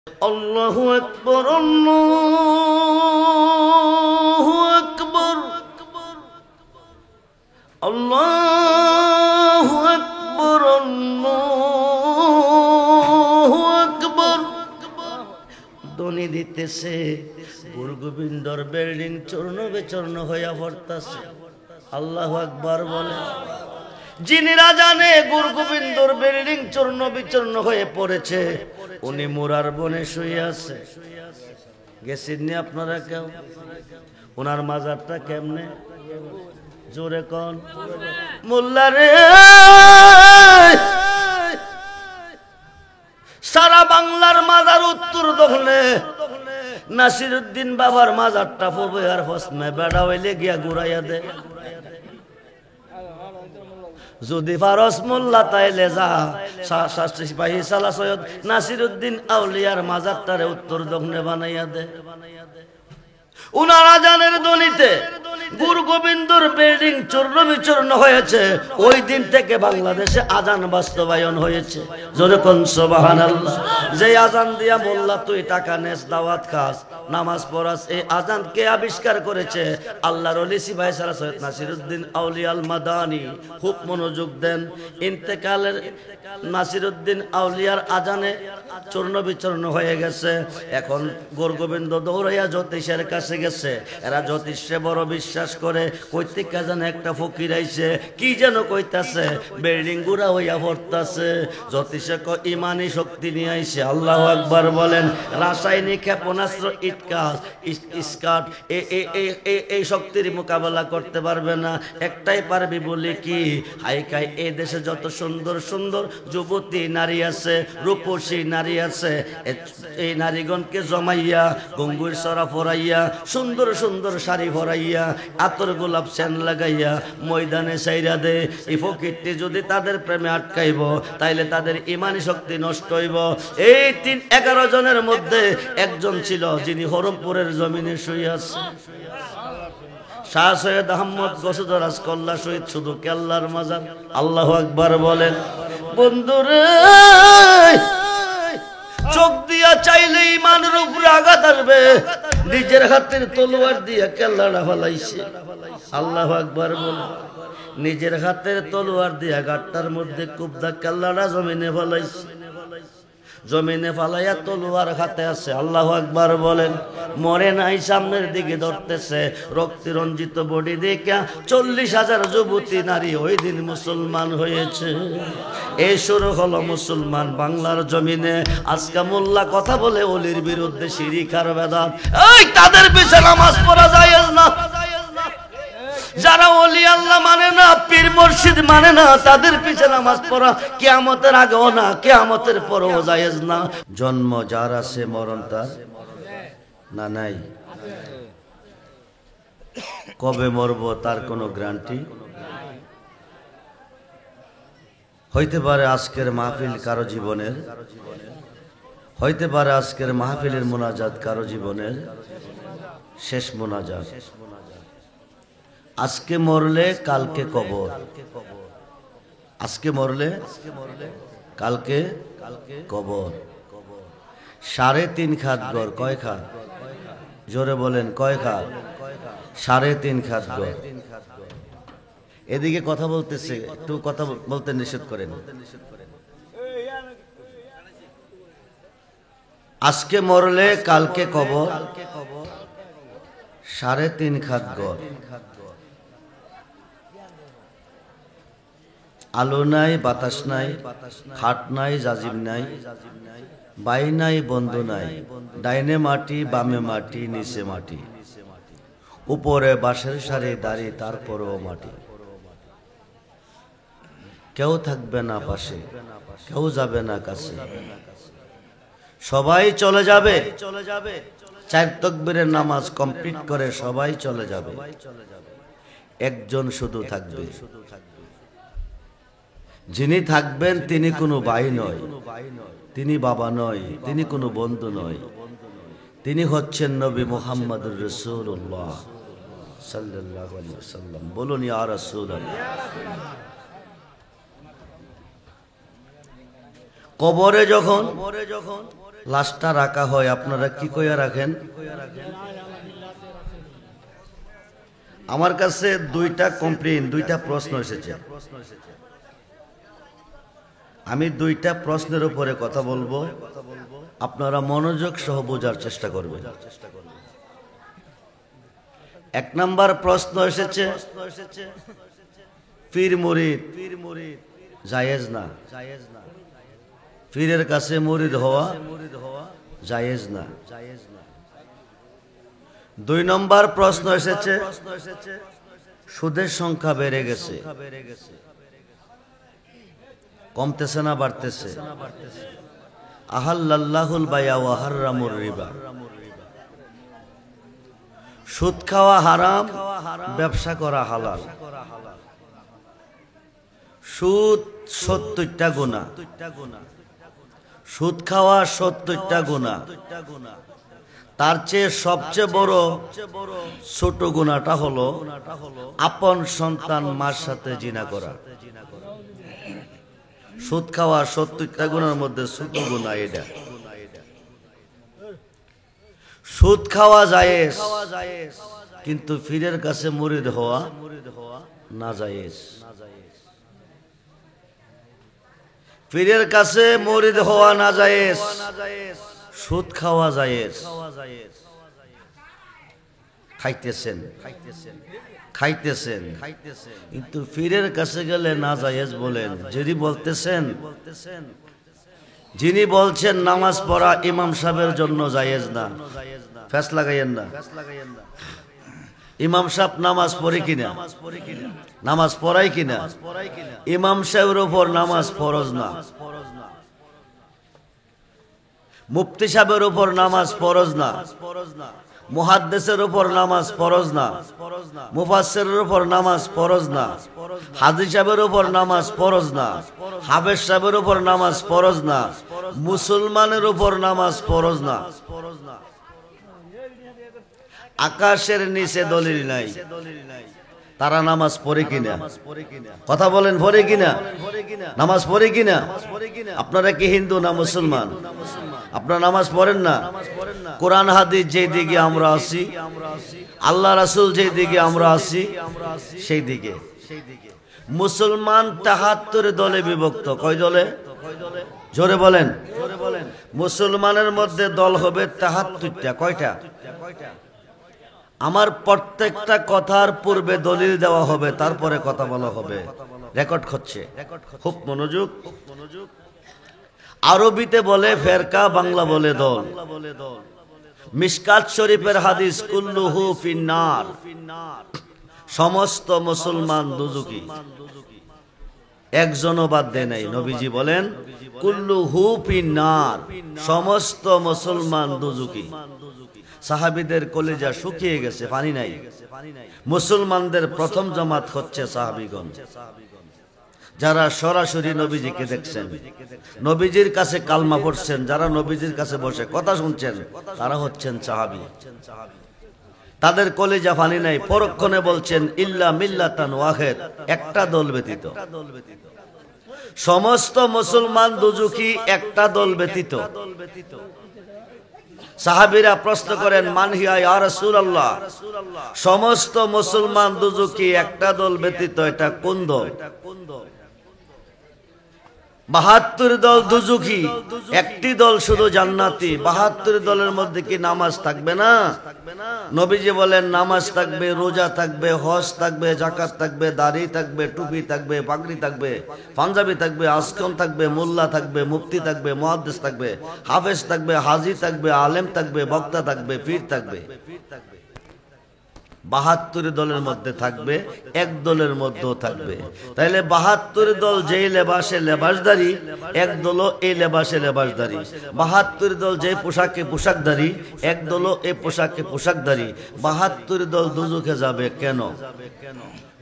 আল্লাহু আকবার, আল্লাহু আকবার, আল্লাহু আকবার, আল্লাহু আকবার। ধ্বনি দিতেছে, গুরু গোবিন্দর বিল্ডিং চূর্ণ বিচূর্ণ হইয়া পড়তাছে। আল্লাহু আকবার বলে। যিনি রাজানে গুরু গোবিন্দর বিল্ডিং চূর্ণ বিচূর্ণ হয়ে পড়েছে, উনি মুরার বনে শুয়ে আছে। গেছেননি আপনারা কেউ? ওনার মাজারটা কেমনে? জোরে কোন মোল্লা রে। সারা বাংলার মাজার উত্তর দখলে, নাসিরউদ্দিন বাবার মাজারটা পূর্বে আর পশ্চিমে। বেড়া হইলে গিয়া ঘুরাইয়া দে। যদি ফারস মোল্লা তাইলে যা, সিপাহী সালা সৈয়দ নাসিরউদ্দিন আউলিয়ার মাজারটারে উত্তর দক্ষিণে বানাইয়া দে। উনারা জানের দলিতে গুরু গোবিন্দর বিল্ডিং চূর্ণ বিচূর্ণ হয়েছে। ওই দিন থেকে বাংলাদেশে আজান বাস্তবায়ন হয়েছে। জোরে কোন সুবহানাল্লাহ। যে আজান দিয়া মোল্লা তুই টাকা নেস, দাওয়াত খাস, নামাজ পড়াস, এই আজান কে আবিষ্কার করেছে? আল্লাহর ওলি সিপাহী সালাহ সৈয়দ নাসিরউদ্দিন আউলিয়া আল মাদানী। খুব মনোযোগ দেন। ইন্তেকালের নাসিরউদ্দিন আউলিয়ার আজানে চূর্ণ বিচূর্ণ হয়ে গেছে। এখন গুরু গোবিন্দ দৌড়াইয়া জ্যোতিষের কাছে গেছে। এরা জ্যোতিষে বড় বিশ্বাস করে। কইতে যেন একটা ফকির আইছে, কি যেন কইতাছে, বিল্ডিং গুড়া হইয়া পড়তাছে। জ্যোতিষে ইমানি শক্তি নিয়ে আইছে। আল্লাহু আকবার বলেন। রাসায়নিক ক্ষেপণাস্ত্র, ইস্কাট এই শক্তির মোকাবেলা করতে পারবে না। একটাই পারবি বলি কি, হাইকাই এই দেশে যত সুন্দর সুন্দর যুবতী নারী আছে, রূপসী নারী আছে, এই নারীগণকে জমাইয়া গঙ্গুর সরা ফরাইয়া, সুন্দর সুন্দর শাড়ি ফরাইয়া, আতর গোলাপ সেন লাগাইয়া ময়দানে সাইরা দে। এই ফকিরটি যদি তাদের প্রেমে আটকাইব, তাইলে তাদের ইমানি শক্তি নষ্ট হইব। এই 11 জনের মধ্যে একজন ছিল যিনি হরমপুরের জমিনে শুয়ে আছে। শাহ সৈয়দ আহমদ গসুদরাজ কল্লা শহীদ, শুধু কেল্লার মাজার। আল্লাহু আকবার বলেন। বন্ধুরে, চোখ দিয়া চাইলে ইমানের উপরে আঘাত আসবে। নিজের হাতের তলোয়ার দিয়া কেল্লাটা ফলাইছে। আল্লাহু আকবার বলেন। নিজের হাতের তলোয়ার দিয়া গাট্টার মধ্যে কুবদা কেল্লাটা জমিনে ফলাইছে। জমিনে ফালাইয়া তলোয়ার হাতে আছে। আল্লাহু আকবার বলেন। মরে নাই, সামনের দিকে ধরতেছে। রক্তে রঞ্জিত বডি দেখা 40,000 যুবতী নারী ওই দিন মুসলমান হয়েছে। এই শুরু হলো মুসলমান বাংলার জমিনে। আজকে মোল্লা কথা বলে ওলির বিরুদ্ধে, শিরিক আর বেদাত। এই তাদের পিছে নামাজ পড়া যায় না। যারা ওলি আল্লাহ মানে না, পীর মুর্শিদ মানে না, তাদের পিছে নামাজ পড়া কিয়ামতের আগেও না, কিয়ামতের পরেও জায়েজ না। জন্ম যার আছে, মরণ তার না নাই। কবে মরব তার কোনো গ্যারান্টি হইতে পারে। আজকের মাহফিল কারো জীবনের, হইতে পারে আজকের মাহফিলের মোনাজাত কারো জীবনের শেষ মোনাজাত। আজকে মরলে কালকে কবর, আজকে মরলে কালকে কবর। 3.5 খাত ঘর। কয় খাত? জোরে বলেন, কয় খাত? 3.5 খাত ঘর। এদিকে কথা বলতেছে, একটু কথা বলতে নিষেধ করেন। আজকে মরলে কালকে কবর, 3.5 খাত ঘর। আলো নাই, বাতাস নাই, খাট নাই, জাজিম নাই, বাই নাই, বন্ধু নাই, ডাইনে মাটি, বামে মাটি, নিচে মাটি, উপরে বাঁশের সারি দাঁড়ি, তারপরেও মাটি। কেউ থাকবে না পাশে, কেউ যাবে না কাছে, সবাই চলে যাবে। 4 তাকবীরের নামাজ কমপ্লিট করে সবাই চলে যাবে। একজন শুধু থাকবে। যিনি থাকবেন তিনি কোনো ভাই নয়, তিনি বাবা নয়, তিনি কোনো বন্ধু নয়, তিনি হচ্ছেন নবী মুহাম্মদুর রাসূলুল্লাহ সাল্লাল্লাহু আলাইহি ওয়াসাল্লাম। বলুন ইয়া রাসূলুল্লাহ। কবরে যখন লাশটা রাখা হয়, আপনারা কি কইয়া রাখেন? আমার কাছে দুইটা কমপ্লেইন, দুইটা প্রশ্ন এসেছে। আমি দুইটা প্রশ্নের উপরে কথা বলবো, আপনারা মনোযোগ সহ বোঝার চেষ্টা করবেন। এক নাম্বার প্রশ্ন এসেছে, পীর মুরিদ জায়েজ না, পীরের কাছে মুরিদ হওয়া জায়েজ না। দুই নম্বর প্রশ্ন এসেছে, সুদের সংখ্যা বেড়ে গেছে, কমতেছে না বাড়তেছে? আহাল্লাল্লাহুল বাইয়া ওয়া হাররামুর রিবা, সুদ খাওয়া হারাম, ব্যবসা করা হালাল। সুদ 70টা গুনাহ, সুদ খাওয়া 70টা গুনাহ। তার চেয়ে সবচেয়ে বড় ছোট গুনাহটা হলো আপন সন্তান মার সাথে জিনা করা। সুদ খাওয়া 70টা গুনাহের মধ্যে ছোট গুনাহ এটা। সুদ খাওয়া জায়েজ, কিন্তু পীরের কাছে মুরিদ হওয়া না জায়েজ। পীরের কাছে মুরিদ হওয়া না জায়েজ, সুদ খাওয়া জায়েজ। খাইতেছেন কিন্তু পীরের কাছে গেলে না জায়েজ বলেন। যদি বলতেছেন, যিনি বলছেন নামাজ পড়া ইমাম সাহেবের জন্য জায়েজ না, ফেস লাগাইয়েন না। ইমাম সাহেব নামাজ পড়ে কিনা, নামাজ পড়াই কিনা? ইমাম সাহেবের উপর নামাজ ফরজ না। মুফতি সাহেবের উপর নামাজ ফরজ না। মুহাদ্দিসের উপর নামাজ ফরজ না। মুফাসসিরের উপর নামাজ ফরজ না। হাজী সাহেবের উপর নামাজ ফরজ না। হাফেজ সাহেবের উপর নামাজ ফরজ না। মুসলমানের উপর নামাজ ফরজ না। আকাশের নিচে দলিল নাই, তারা নামাজ পড়ে কিনা? কথা বলেন, পড়ে কিনা? নামাজ পড়ে কিনা? আপনারা কি হিন্দু না মুসলমান? আপনারা নামাজ পড়েন না? কোরআন হাদিস যেই দিকে আমরা আছি, আল্লাহ রাসূল যেই দিকে আমরা আছি সেই দিকে। মুসলমান ৭৩ দলে বিভক্ত। কয় দলে? জোরে বলেন। মুসলমানের মধ্যে দল হবে ৭৩টা। কয়টা? আমার প্রত্যেকটা কথার পূর্বে দলিল দেওয়া হবে, তারপরে কথা বলা হবে। রেকর্ড হচ্ছে, খুব মনোযোগ। আরবিতে বলে ফেরকা, বাংলা বলে দল। মিশকাত শরীফের হাদিস, কুল্লুহু ফিন্নার, সমস্ত মুসলমান দুজুকি, একজনও বাদ দেয় নাই। নবীজি বলেন কুল্লুহু ফিন্নার, সমস্ত মুসলমান দুজুকি। সাহাবীদের কলিজা শুকিয়ে গেছে, পানি নাই। মুসলমানদের প্রথম জামাত হচ্ছে সাহাবীগণ, যারা সরাসরি নবীজিকে দেখছেন, নবীজির কাছে কালমা পড়ছেন, যারা নবীজির কাছে বসে কথা শুনছেন, তারা হচ্ছেন সাহাবী। তাদের কলিজা পানি নাই। পরক্ষণে বলছেন ইল্লা মিল্লাতান ওয়াহিদ, একটা দল ব্যতীত। সমস্ত মুসলমান দুজুকি, একটা দল ব্যতীত। সাহাবীরা প্রশ্ন করেন মান হিয়া ইয়া রাসূলুল্লাহ, সমস্ত মুসলমান দুজুকি, একটা দল ব্যতীত, এটা কোন দল? ৭২ দল দুজুকি, একটি দল শুধু জান্নাতি। ৭২ দলের মধ্যে কি নামাজ থাকবে না? নবীজি বলেন নামাজ থাকবে, রোজা থাকবে, হজ থাকবে, যাকাত থাকবে, দাড়ি থাকবে, টুপি থাকবে, পাগড়ি থাকবে, পাঞ্জাবি থাকবে, আজকম থাকবে, মোল্লা থাকবে, মুফতি থাকবে, মুহাদ্দিস থাকবে, হাফেজ থাকবে, হাজী থাকবে, আলেম থাকবে, বক্তা থাকবে, পীর থাকবে। ৭২ দলের মধ্যে থাকবে, এক দলের মধ্যেও থাকবে। তাইলে ৭২ দল যেই লেবাসে লেবাসদারি, এক দলও এই লেবাসে লেবাসদারি। ৭২ দল যেই পোশাকে পোশাকদারি, এক দলও এই পোশাকে পোশাকদারি। ৭২ দল দুজুকে যাবে কেন?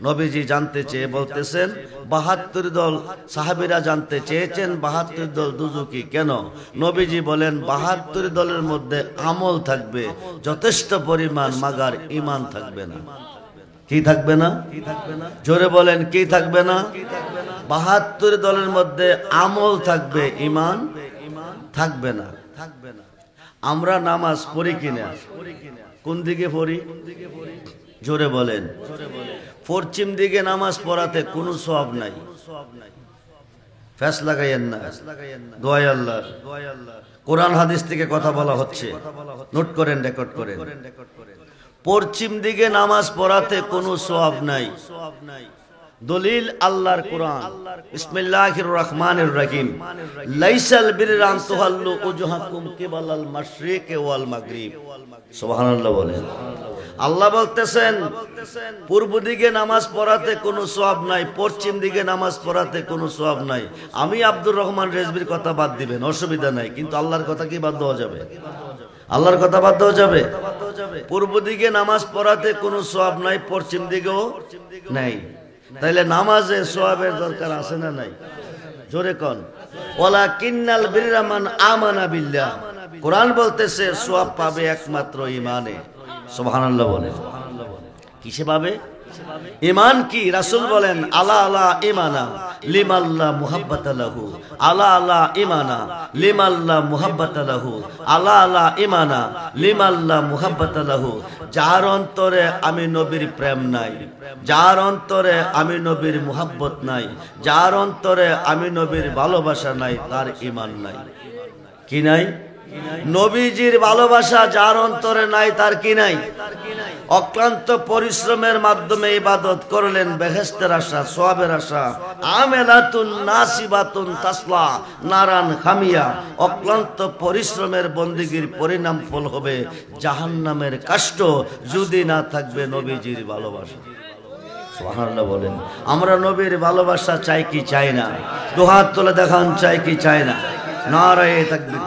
নবীজি জানতে চেয়ে বলতেছেন ৭২ দল। সাহাবীরা জানতে চেয়েছেন ৭২ দল দুজুকি কেন? নবীজি বলেন ৭২ দলের মধ্যে আমল থাকবে যথেষ্ট পরিমাণ, মাগার ঈমান থাকবে না। কি থাকবে না? জোরে বলেন, কি থাকবে না? ৭২ দলের মধ্যে আমল থাকবে, ঈমান থাকবে না। আমরা নামাজ পড়ি কিনা? কোন দিকে পড়ি? জোরে বলেন। পশ্চিম দিকে নামাজ পড়াতে কোনো সওয়াব নাই। ফ্যাস লাগাইয়েন না, দোয়াই আল্লাহ। কোরআন হাদিস থেকে কথা বলা হচ্ছে, নোট করেন, রেকর্ড করেন। পশ্চিম দিকে নামাজ পড়াতে কোনো সওয়াব নাই। দলিল আল্লাহর কোরআন। বিসমিল্লাহির রহমানির রহিম। লাইসাল বিররা আন তুহাল্লু উজুহাকুম কিবালাল মাশরিকি ওয়াল মাগরিব। সুবহানাল্লাহ বলেন। আল্লাহ বলতেছেন পূর্ব দিকে নামাজ পড়াতে কোনো সওয়াব নাই, পশ্চিম দিকে নামাজ পড়াতে কোনো সওয়াব নাই। আমি আব্দুর রহমান রেজবির কথা বাদ দিবেন, অসুবিধা নাই, কিন্তু আল্লাহর কথা কি বাদ দেওয়া যাবে? আল্লাহর কথা বাদ দেওয়া যাবে? পূর্ব দিকে নামাজ পড়াতে কোনো সওয়াব নাই, পশ্চিম দিকেও নাই। তাইলে নামাজে সওয়াবের দরকার আছে না নাই? জোরে কোন। ওয়ালাকিন্নাল বিররা মান আমানা বিল্লাহ। কোরআন বলতেছে সওয়াব পাবে একমাত্র ঈমানে। সুবহানাল্লাহ বলেন। কিসে পাবে? ঈমান কি? রাসূল বলেন আলা আলা ঈমানা লিমাল্লা মুহাব্বাতা লাহু। আলা আলা ঈমানা লিমাল্লা মুহাব্বাতা লাহু। আলা আলা ঈমানা লিমাল্লা মুহাব্বাতা লাহু। যার অন্তরে আমি নবীর প্রেম নাই, যার অন্তরে আমি নবীর মুহাব্বত নাই, যার অন্তরে আমি নবীর ভালোবাসা নাই, তার ঈমান নাই। কি নাই? নবীজির ভালোবাসা যার অন্তরে নাই, তার কি নাই? অক্লান্ত পরিশ্রমের মাধ্যমে ইবাদত করলেন বেহেশতের আশা, সওয়াবের আশা। আমেলাতুন নাসিবাতুন তাসলা নারান হামিয়া। অক্লান্ত পরিশ্রমের বন্দেগীর পরিণাম ফল হবে জাহান্নামের কাষ্ঠ, যদি না থাকবে নবীজির ভালোবাসা। সুবহানাল্লাহ বলেন। আমরা নবীর ভালোবাসা চাই কি চাই না? দুহাত তুলে দেখান, চাই কি চাই না? নারায়ে তাকবীর।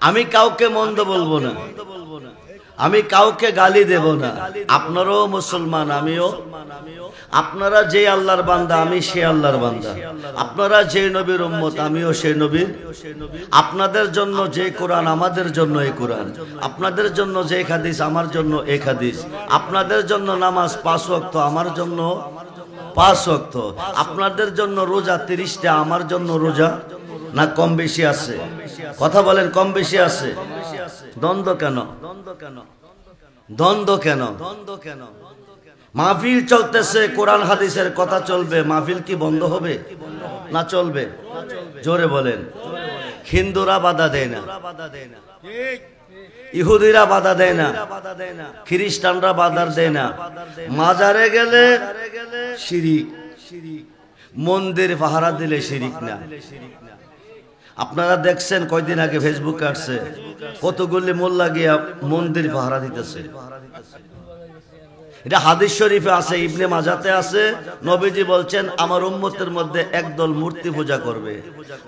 আমি কাউকে মন্দ বলবো না, আমি কাউকে গালি দেব না। আপনারাও মুসলমান, আমিও। আপনারা যে আল্লাহর বান্দা, আমি সে আল্লাহর বান্দা। আপনারা যে নবীর উম্মত, আমিও সেই নবীর। আপনাদের জন্য যে কোরআন, আমাদের জন্য এই কোরআন। আপনাদের জন্য যে হাদিস, আমার জন্য এক হাদিস। আপনাদের জন্য নামাজ 5 ওয়াক্ত, আমার জন্য 5 ওয়াক্ত। আপনাদের জন্য রোজা 30টা, আমার জন্য রোজা না কম বেশি আছে? কথা বলেন, কম বেশি আছে? দ্বন্দ্ব কেন? দ্বন্দ্ব কেন? মাহফিল চলতেছে, কোরআন হাদিসের কথা চলবে, মাহফিল কি বন্ধ হবে না চলবে? জোরে বলেন। হিন্দুরা বাধা দেয় না, ইহুদিরা বাধা দেয় না, খ্রিস্টানরা বাধা দেয় না। মাজারে গেলে শিরিক, মন্দির পাহারা দিলে শিরিক না। আপনারা দেখছেন কয়দিন আগে ফেসবুকে আসছে, কতগুলি মোল্লা গিয়া মন্দির পাহারা দিতেছে। এটা হাদিস শরীফে আছে, ইবনে মাজাতে আছে। নবীজি বলছেন আমার উম্মতের মধ্যে একদল মূর্তি পূজা করবে,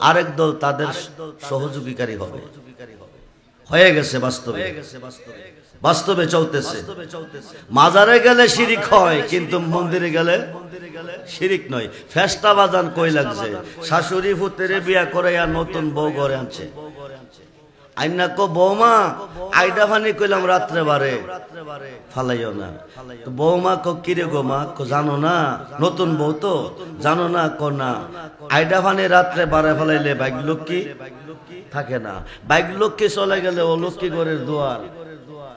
আরেক দল তাদের সহযোগীকারী হবে। হয়ে গেছে, বাস্তবে বাস্তবে চলতেছে। মাজারে গেলে শিরিক হয়, কিন্তু মন্দিরে গেলে শিরিক নয়। ফেস্টা বাজান কই লাগছে? শাশুড়ি ফুতেরে বিয়া করে আর নতুন বউ ঘরে আনছে। আইনা কো বৌমা আইডা ফানি কইলাম রাত্রে বারে ফালাইও না। বৌমা কো কিরে গো মা? কো জানো না, নতুন বউ তো জানো না? কো না। আইডা ফানি রাত্রে বারে ফালাইলে বাইক লক্ষ্মী থাকে না। বাইক লক্ষ্মী চলে গেলে ও লক্ষ্মী ঘরের দুয়ার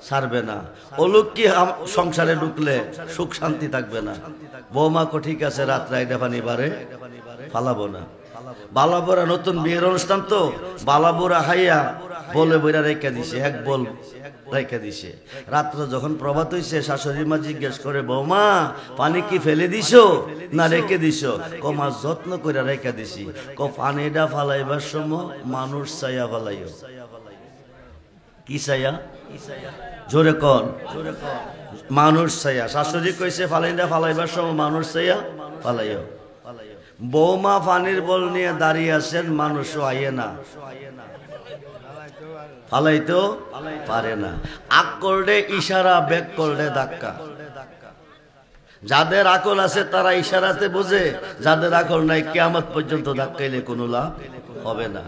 ছাড়বে না। ও লক্ষ্মী সংসারে ঢুকলে সুখ শান্তি থাকবে না। বৌমা কো ঠিক আছে, রাত্রে আইডা ফানি বারে ফালাবো না। বালাবোরা নতুন বিয়ের অনুষ্ঠান তো, বালাবোরা হাইয়া বলে বইরা রেখে দিছে, এক বল রেখে দিছে। রাত্রে যখন প্রভাত হইছে, শাশুড়ি মা জিজ্ঞেস করে বৌমা পানি কি ফেলে দিছো না রেখে দিছো? কমা যত্ন করে রেখে দিছি। ক পানিটা ফালাইবার সময় মানুষ চাইয়া ফালাইও। কি চাইয়া? জোরে কন। মানুষ চাইয়া। শাশুড়ি কইছে ফালাইটা ফালাইবার সময় মানুষ চাইয়া ফালাইও। বৌমা পানির বল নিয়ে দাঁড়িয়ে আছেন, মানুষও আইয়ে না, ফালাইতেও পারে না। আক করলে ইশারা, ব্যাক করলে ধাক্কা। যাদের আকল আছে তারা ইশারাতে বোঝে, যাদের আকল নাই কিয়ামত পর্যন্ত ধাক্কাইলে কোনো লাভ হবে না।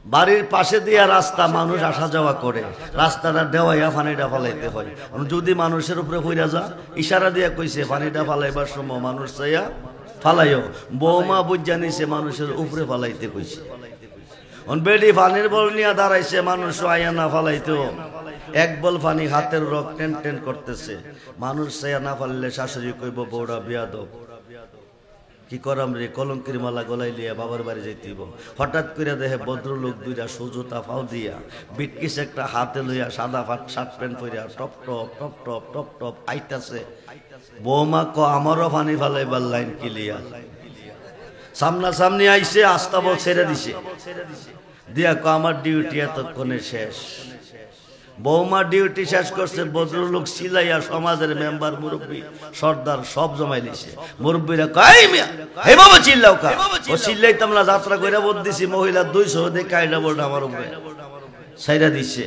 বাড়ির পাশে দিয়ে রাস্তা, মানুষ আসা যাওয়া করে, রাস্তাটা দেওয়াইয়া পানিটা ফালাইতে হয়। যদি মানুষের উপরে হইয়া যা, ইশারা দিয়া কইছে পানিটা ফালাইবার সময় মানুষ চাইয়া ফালাইও, বৌমা বুঝা নিছে মানুষের উপরে ফালাইতে কইছে। বেডি পানির বল নিয়ে দাঁড়াইছে, মানুষ আইয়া না ফালাইতেও এক বল পানি হাতের রক টেন টেন করতেছে, মানুষ চাইয়া না ফাললে শাশুড়ি কইব বউরা বিয়াদব, কি করাম রে, কলঙ্কের মালা গলাই লিয়া বাবার বাড়ি যাইতেইব। হঠাৎ করে দেখে ভদ্রলোক দুইটা সুজোতা ফাও দিয়া বিটকিস একটা হাতে লইয়া সাদা শার্ট প্যান্ট পরিয়া top top top top top top আইতাছে। বৌমা ক আমারও পানি ফালাইবার লাইন ক্লিয়ার। সামনাসামনি আইসে, আস্তাবল ছেড়ে দিছে, দিয়া ক আমার ডিউটি এতক্ষণে শেষ। বৌমা ডিউটি শেষ করছে, ভদ্রলোক সিলাইয়া সমাজের মেম্বার মুরব্বী সর্দার সব জমাই দিছে। মুরব্বীরা কয় মিয়া হে বাবা চিল্লাও কা, ও চিল্লাইতাম না, যাত্রা কইরা বল দিছি, মহিলা 200 দিয়ে কাইডা বলটা আমার উপরে সাইরা দিছে।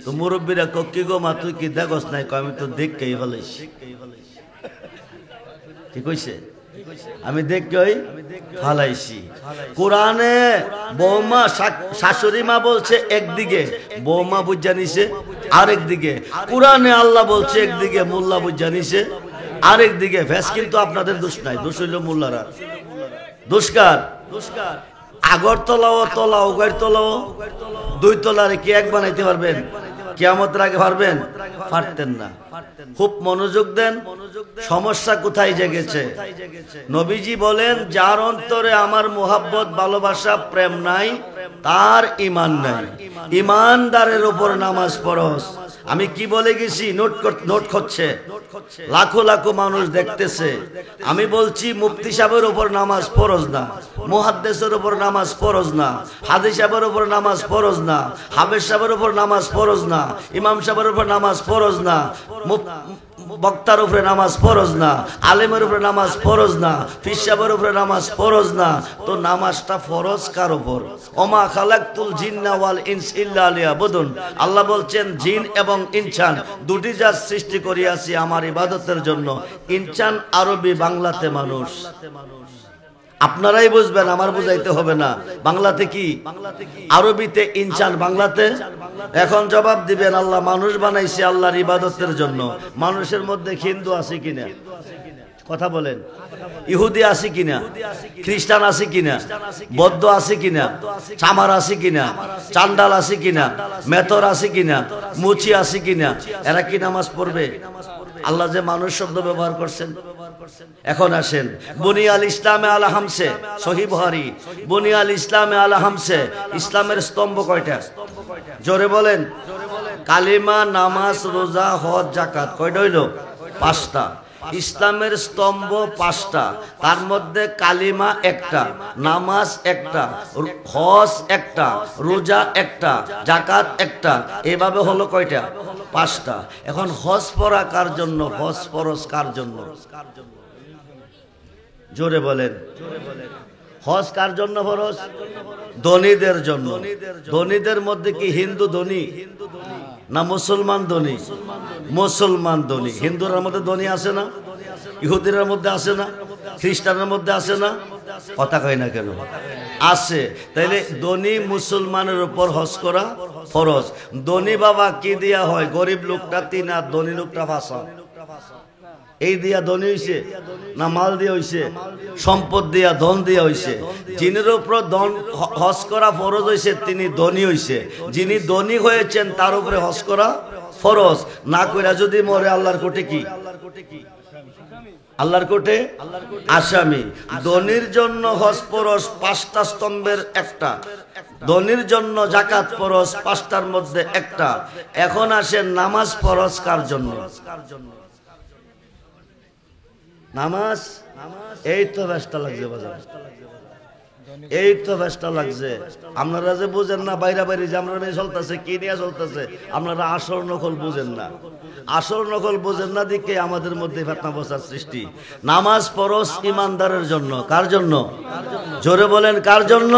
তো মুরব্বীরা ক কি গো মা তুই কি দেখস নাই? কয় আমি তো দেখকেই ফেলাইছি। কি কইছে? আমি দেখকেই ফালাইছি। কোরআনে বৌমা শাশুড়ি মা বলছে একদিকে, বৌমা বুঝা নিছে আরেক দিকে। কোরআনে আল্লাহ বলছে একদিকে, মোল্লা বুঝা নিছে আরেক দিকে। ভ্যাস কিন্তু আপনাদের দোষ নাই, দোষ হইল মোল্লারা। দুষ্কার আগরতলাও তলাও গাড়িতলাও 2 তলারে কি এক বানাইতে পারবেন? কিয়ামতের আগে পারবেন? পারতেন না। খুব মনোযোগ দেন, সমস্যা কোথায় জেগেছে। নবীজি বলেন যার অন্তরে আমার মোহাব্বত ভালোবাসা প্রেম নাই তার ঈমান নাই। ঈমানদারের উপর নামাজ ফরজ। আমি কি বলে গেছি নোট করছে, লাখো লাখো মানুষ দেখতেছে। আমি বলছি মুফতি সাহেবের উপর নামাজ ফরজ না, মুহাদ্দিসের উপর নামাজ ফরজ না, হাদিস সাহেবের উপর নামাজ ফরজ না, হাফেজ সাহেবের উপর নামাজ ফরজ না, ইমাম সাহেবের উপর নামাজ ফরজ না, বক্তার উপরে নামাজ ফরজ না, আলেমের উপরে নামাজ ফরজ না, পীর সাহেবের উপরে নামাজ ফরজ না। তো নামাজটা ফরজ কার উপর? ওমা খালাকতুল জিন্না ওয়াল ইনস ইল্লা লিয়াবুদুন। আল্লাহ বলছেন জিন এবং ইনসান দুটি জাত সৃষ্টি করিয়াছি আমার ইবাদতের জন্য। ইনসান আরবি, বাংলাতে মানুষ। আপনারাই বুঝবেন, আমার বুঝাইতে হবে না। বাংলাতে কি? আরবিতে ইনসান, বাংলাতে। এখন জবাব দিবেন আল্লাহ মানুষ বানাইছে আল্লাহর ইবাদতের জন্য। মানুষের মধ্যে হিন্দু আছে কিনা? কথা বলেন। ইহুদি আছে কিনা? খ্রিস্টান আছে কিনা? বৌদ্ধ আছে কিনা? চামার আছে কিনা? চান্ডাল আছে কিনা? মেথর আছে কিনা? মুচি আছে কিনা? এরা কি নামাজ পড়বে? আল্লাহ যে মানুষ শব্দ ব্যবহার করছেন। এখন আসেন, বুনিয়াল ইসলামে আলা হামসে, সহিহ বুখারী, বুনিয়াল ইসলামে আলা হামসে। ইসলামের স্তম্ভ কয়টা? জোরে বলেন। কালিমা, নামাজ, রোজা, হজ, যাকাত। কয়টা হইল? 5টা। ইসলামের স্তম্ভ 5টা, তার মধ্যে কালিমা একটা, নামাজ একটা, হজ একটা, রোজা একটা, যাকাত একটা। এভাবে হলো কয়টা? 5টা। এখন হজ পড়া কার জন্য? হজ ফরজ কার জন্য? জোরে বলেন। হজ কার জন্য ফরজ? ধনীদের জন্য। ধনীদের মধ্যে কি হিন্দু ধনী না মুসলমান ধনী? মুসলমান ধনী। হিন্দুদের মধ্যে ধনী আছে না? ইহুদিদের মধ্যে আছে না? খ্রিস্টানের মধ্যে আছে না? কথা কয় না কেন? আছে। তাইলে ধনী মুসলমানের উপর হজ করা ফরজ। ধনী বাবা কি দিয়া হয়? গরিব লোকটা 3 আর ধনী লোকটা 5। এই দিয়া ধনী হইছে না মাল দিয়া হইছে? সম্পদ দিয়া, ধন দিয়া হইছে। যিনির উপর ধন হজ করা ফরজ হইছে তিনি ধনী হইছে। যিনি ধনী হয়েছেন তার উপরে হজ করা ফরজ। না কইরা যদি মরে আল্লাহর কোটে কি? আল্লাহর কোটে আসামি। ধনীর জন্য হজ ফরজ 5টা স্তম্ভের একটা। ধনীর জন্য যাকাত ফরজ 5টার মধ্যে একটা। এখন আসেন নামাজ ফরজ কার জন্য? নামাজ। এই তো ব্যস্ত লাগছে বাজার, এই তো ব্যস্ত লাগছে। আপনারা যে বুঝেন না বাইরে বাইরে যে আমরা নিয়ে চলতেছে, কি নিয়ে চলতেছে, আপনারা আসল নকল বুঝেন না। আসল নকল বুঝেন না দিকে আমাদের মধ্যে ফেতনা বসার সৃষ্টি। নামাজ ফরজ ইমানদারের জন্য। কার জন্য? জোরে বলেন কার জন্য?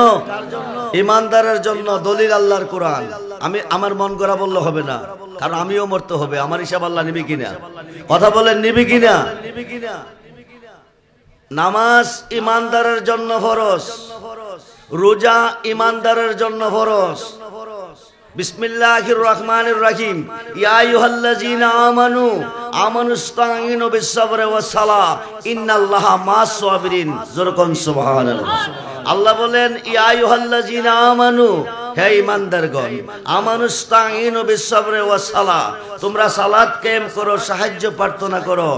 ইমানদারের জন্য। দলিল আল্লাহর কোরআন। আমি আমার মন করা বললে হবে না, কারণ আমিও মরতে হবে। আমার হিসাব আল্লাহ নিবি কিনা? কথা বলেন, নিবি কিনা? নামাজ ইমানদারের জন্য ফরজ, রোজা ইমানদারের জন্য ফরজ। বিসমিল্লাহির রহমানির রহিম। ইয়া আইয়ুহাল্লাযীনা আমানুস্তাঈনু বিস-সাবরি ওয়াস-সালাহ ইন্নাল্লাহা মা'আস-সাবিরিন। যরকুন সুবহানাল্লাহ। আল্লাহ বলেন ইয়া আইয়ুহাল্লাযীনা আমানু, হে ঈমানদারগণ, আমানুস্তাঈনু বিস-সাবরি ওয়াস-সালাহ, তোমরা সালাত কায়েম করো, সাহায্য প্রার্থনা করো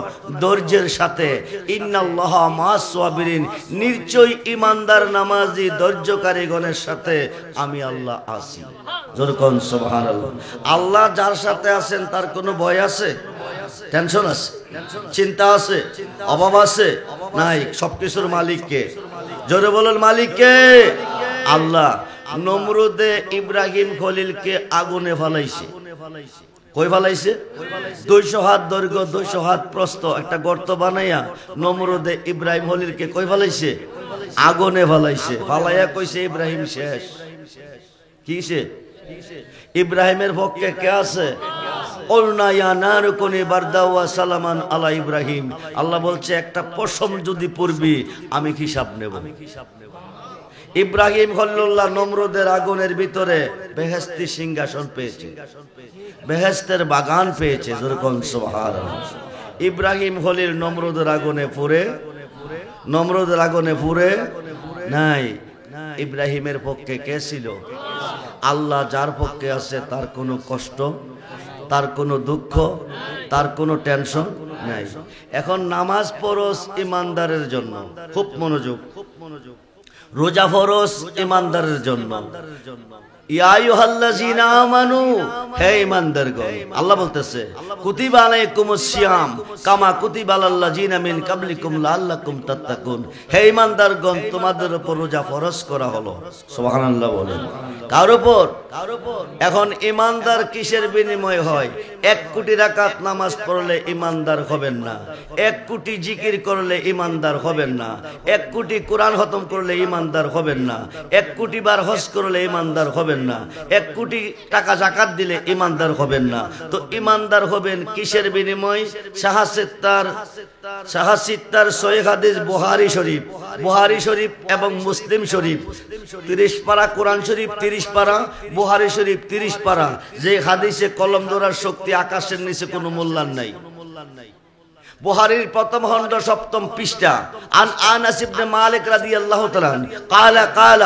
ধৈর্যের সাথে। ইন্নাল্লাহা মা'আস-সাবিরিন, নিশ্চয়ই ঈমানদার নামাজি ধৈর্যকারীগণের সাথে আমি আল্লাহ আছি। যরকুন সুবহানাল্লাহ। আল্লাহ যার সাথে আছেন তার কোনো ভয় আছে? টেনশন আছে? চিন্তা আছে? অভাব আছে? নাই। সবকিছুর মালিক কে? জোরে বলুন, মালিক কে? আল্লাহ। নমরুদে ইব্রাহিম খলিলকে আগুনে ফালাইছে। কই ফালাইছে? 200 হাত দৈর্ঘ্য 200 হাত প্রস্থ একটা গর্ত বানাইয়া নমরুদে ইব্রাহিম খলিলকে কই ফালাইছে? আগুনে ফালাইছে। ফালাইয়া কইছে ইব্রাহিম শেষ। কিসে? ইব্রাহিমের পক্ষে কে আছে? কুলনা ইয়া নারু কুনি বারদাও ওয়া সালামান আলা ইব্রাহিম। আল্লাহ বলছে একটা পশম যদি পড়বি আমি হিসাব নেব। ইব্রাহিম খলিলুল্লাহ নমরুদের আগুনের ভিতরে বেহেশতি সিংহাসন পেয়েছে, বেহেশতের বাগান পেয়েছে। যরকুন সুবহানাল্লাহ। ইব্রাহিম খলিল নমরুদের আগুনে পুড়ে, নমরুদের আগুনে পুড়ে নাই। ইব্রাহিমের পক্ষে কে ছিল? আল্লাহ যার পক্ষে আছে তার কোনো কষ্ট, তার কোনো দুঃখ, তার কোনো টেনশন নাই। এখন নামাজ ফরজ ইমানদারের জন্য, খুব মনোযোগ। রোজা ফরজ ইমানদারের জন্য। ইয়া আইয়ুহাল্লাযীনা আমানু, হে ঈমানদারগণ, আল্লাহ বলতেছে কুতিবা আলাইকুমুস সিয়াম কামা কুতিবা আলাল্লাযীনা মিন ক্বাবলিকুম লাআল্লাকুম তাত্তাকুন। হে ঈমানদারগণ, তোমাদের উপর রোজা ফরজ করা হলো। সুবহানাল্লাহ বলেন। কার উপর? এখন ঈমানদার কিসের বিনিময় হয়? 1 কোটি রাকাত নামাজ পড়লে ঈমানদার হবেন না, 1 কোটি জিকির করলে ঈমানদার হবেন না, 1 কোটি কোরআন খতম করলে ঈমানদার হবেন না, 1 কোটি বার হজ করলে ঈমানদার হবেন না, 1 কোটি টাকা যাকাত দিলে ঈমানদার হবেন না। তো ঈমানদার হবেন কিসের বিনিময়? সাহাসিত্তার সহিহ হাদিস বুখারী শরীফ, বুখারী শরীফ এবং মুসলিম শরীফ 30 পারা, কোরআন শরীফ 30 পারা, বুখারী শরীফ 30 পারা। যে হাদিসে কলম ধরার শক্তি আকাশের নিচে কোনো মূল্যায়ন নাই। বুখারীর প্রথম খণ্ড 7ম পৃষ্ঠা। আন আনাস ইবনে মালিক রাদিয়াল্লাহু তাআলা قال قال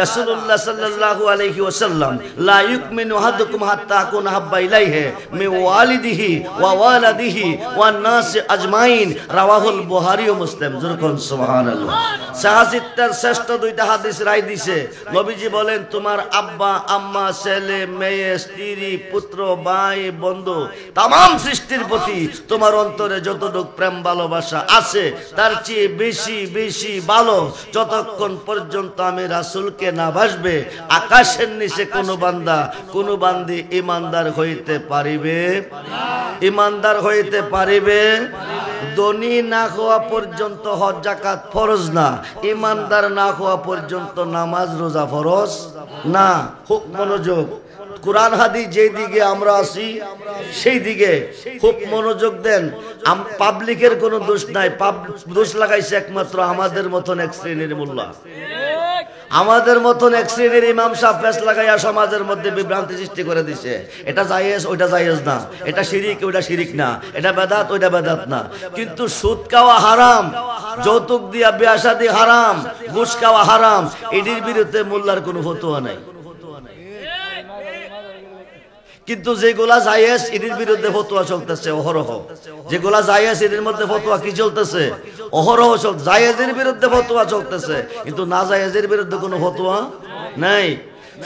رسول الله صلى الله عليه وسلم لا يؤمن احدكم حتى اكون حب اليه من والده ووالده والناس اجمعين রাওয়াহুল বুখারী ও মুসলিম। যরকুন সুবহানাল্লাহ। সাহাসিত্তার শ্রেষ্ঠ 2টা হাদিস রাই দিছে। নবীজি বলেন তোমার আব্বা আম্মা, ছেলে মেয়ে, স্ত্রী, পুত্র, ভাই, বন্ধু, तमाम সৃষ্টির প্রতি তোমার অন্তরে যত প্রেম ভালোবাসা আছে তার চেয়ে বেশি বেশি ভালো যতক্ষণ পর্যন্ত আমি রাসূলকে না ভাসবে আকাশের নিচে কোন বান্দা কোন বান্দি ঈমানদার হইতে পারিবে, ঈমানদার হইতে পারিবে। ধনী না হওয়া পর্যন্ত হজ যাকাত ফরজ না, ঈমানদার না হওয়া পর্যন্ত নামাজ রোজা ফরজ না। খুব মনোযোগ। কোরআন হাদিস যেই দিকে আমরা আছি সেই দিকে খুব মনোযোগ দেন। পাবলিকের কোনো দোষ নাই, দোষ লাগাইছে একমাত্র আমাদের মতন এক শ্রেণীর মোল্লা, আমাদের মতন এক শ্রেণীর ইমাম সাহেব ফেস লাগাইয়া সমাজের মধ্যে বিভ্রান্তি সৃষ্টি করে দিছে। এটা জায়েজ, ওইটা জায়েজ না, এটা শিরিক, ওইটা শিরিক না, এটা বেদাত, ওইটা বেদাত না। কিন্তু সুদ খাওয়া হারাম, যৌতুক দিয়া বিয়া শাদী হারাম, ঘুষ খাওয়া হারাম, এটির বিরুদ্ধে মোল্লার কোনো ফতোয়া নাই। কিন্তু যেগুলা জায়েজ এটির বিরুদ্ধে ফতোয়া চলতেছে অহরহ। যেগুলা জায়েজ এটির মধ্যে ফতোয়া কি চলতেছে? অহরহ চলছে। জায়েজের বিরুদ্ধে ফতোয়া চলতেছে, কিন্তু না জায়েজের বিরুদ্ধে কোনো ফতোয়া নাই।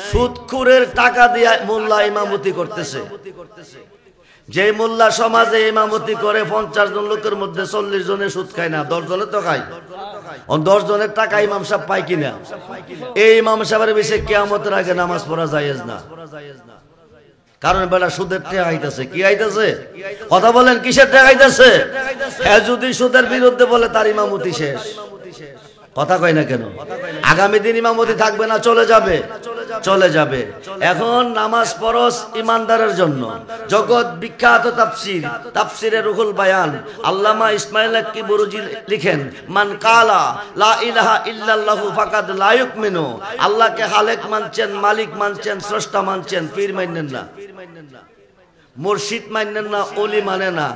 সুদখোরের টাকা দিয়ে মোল্লা ইমামতি করতেছে। যে মোল্লা সমাজে ইমামতি করে 50 জন লোকের মধ্যে 40 জনে সুদ খায় না, 10 জনে তো খায়। 10 জনের টাকা ইমাম সাহেব পায় কিনা? এই ইমাম সাহেবের বিষয়ে কিয়ামতের আগে নামাজ পড়া জায়েজ না। কারণ বেলা সুদের টাকা আইতাছে। কি আইতাছে? কথা বলেন, কিসের টাকা আইতাছে? হ্যাঁ, যদি সুদের বিরুদ্ধে বলে তার ইমামতি শেষ। কথা কয় না কেন? আগামী দিন ইমামতি থাকবে না, চলে যাবে। চলে যাবে। এখন নামাজ ফরজ ইমানদারের জন্য। জগৎ বিখ্যাত তাফসীর, তাফসীরে রুহুল বায়ান, আল্লামা ইসমাইল আক্কি বুরুজি লিখেন, মান কালা লা ইলাহা ইল্লাল্লাহু ফাকাদ লা ইউমিনু, আল্লাহকে খালেক মানছেন, মালিক মানছেন, স্রষ্টা মানছেন, পীর মানেন না, মুর্শিদ মানেন না, ওলি মানে না।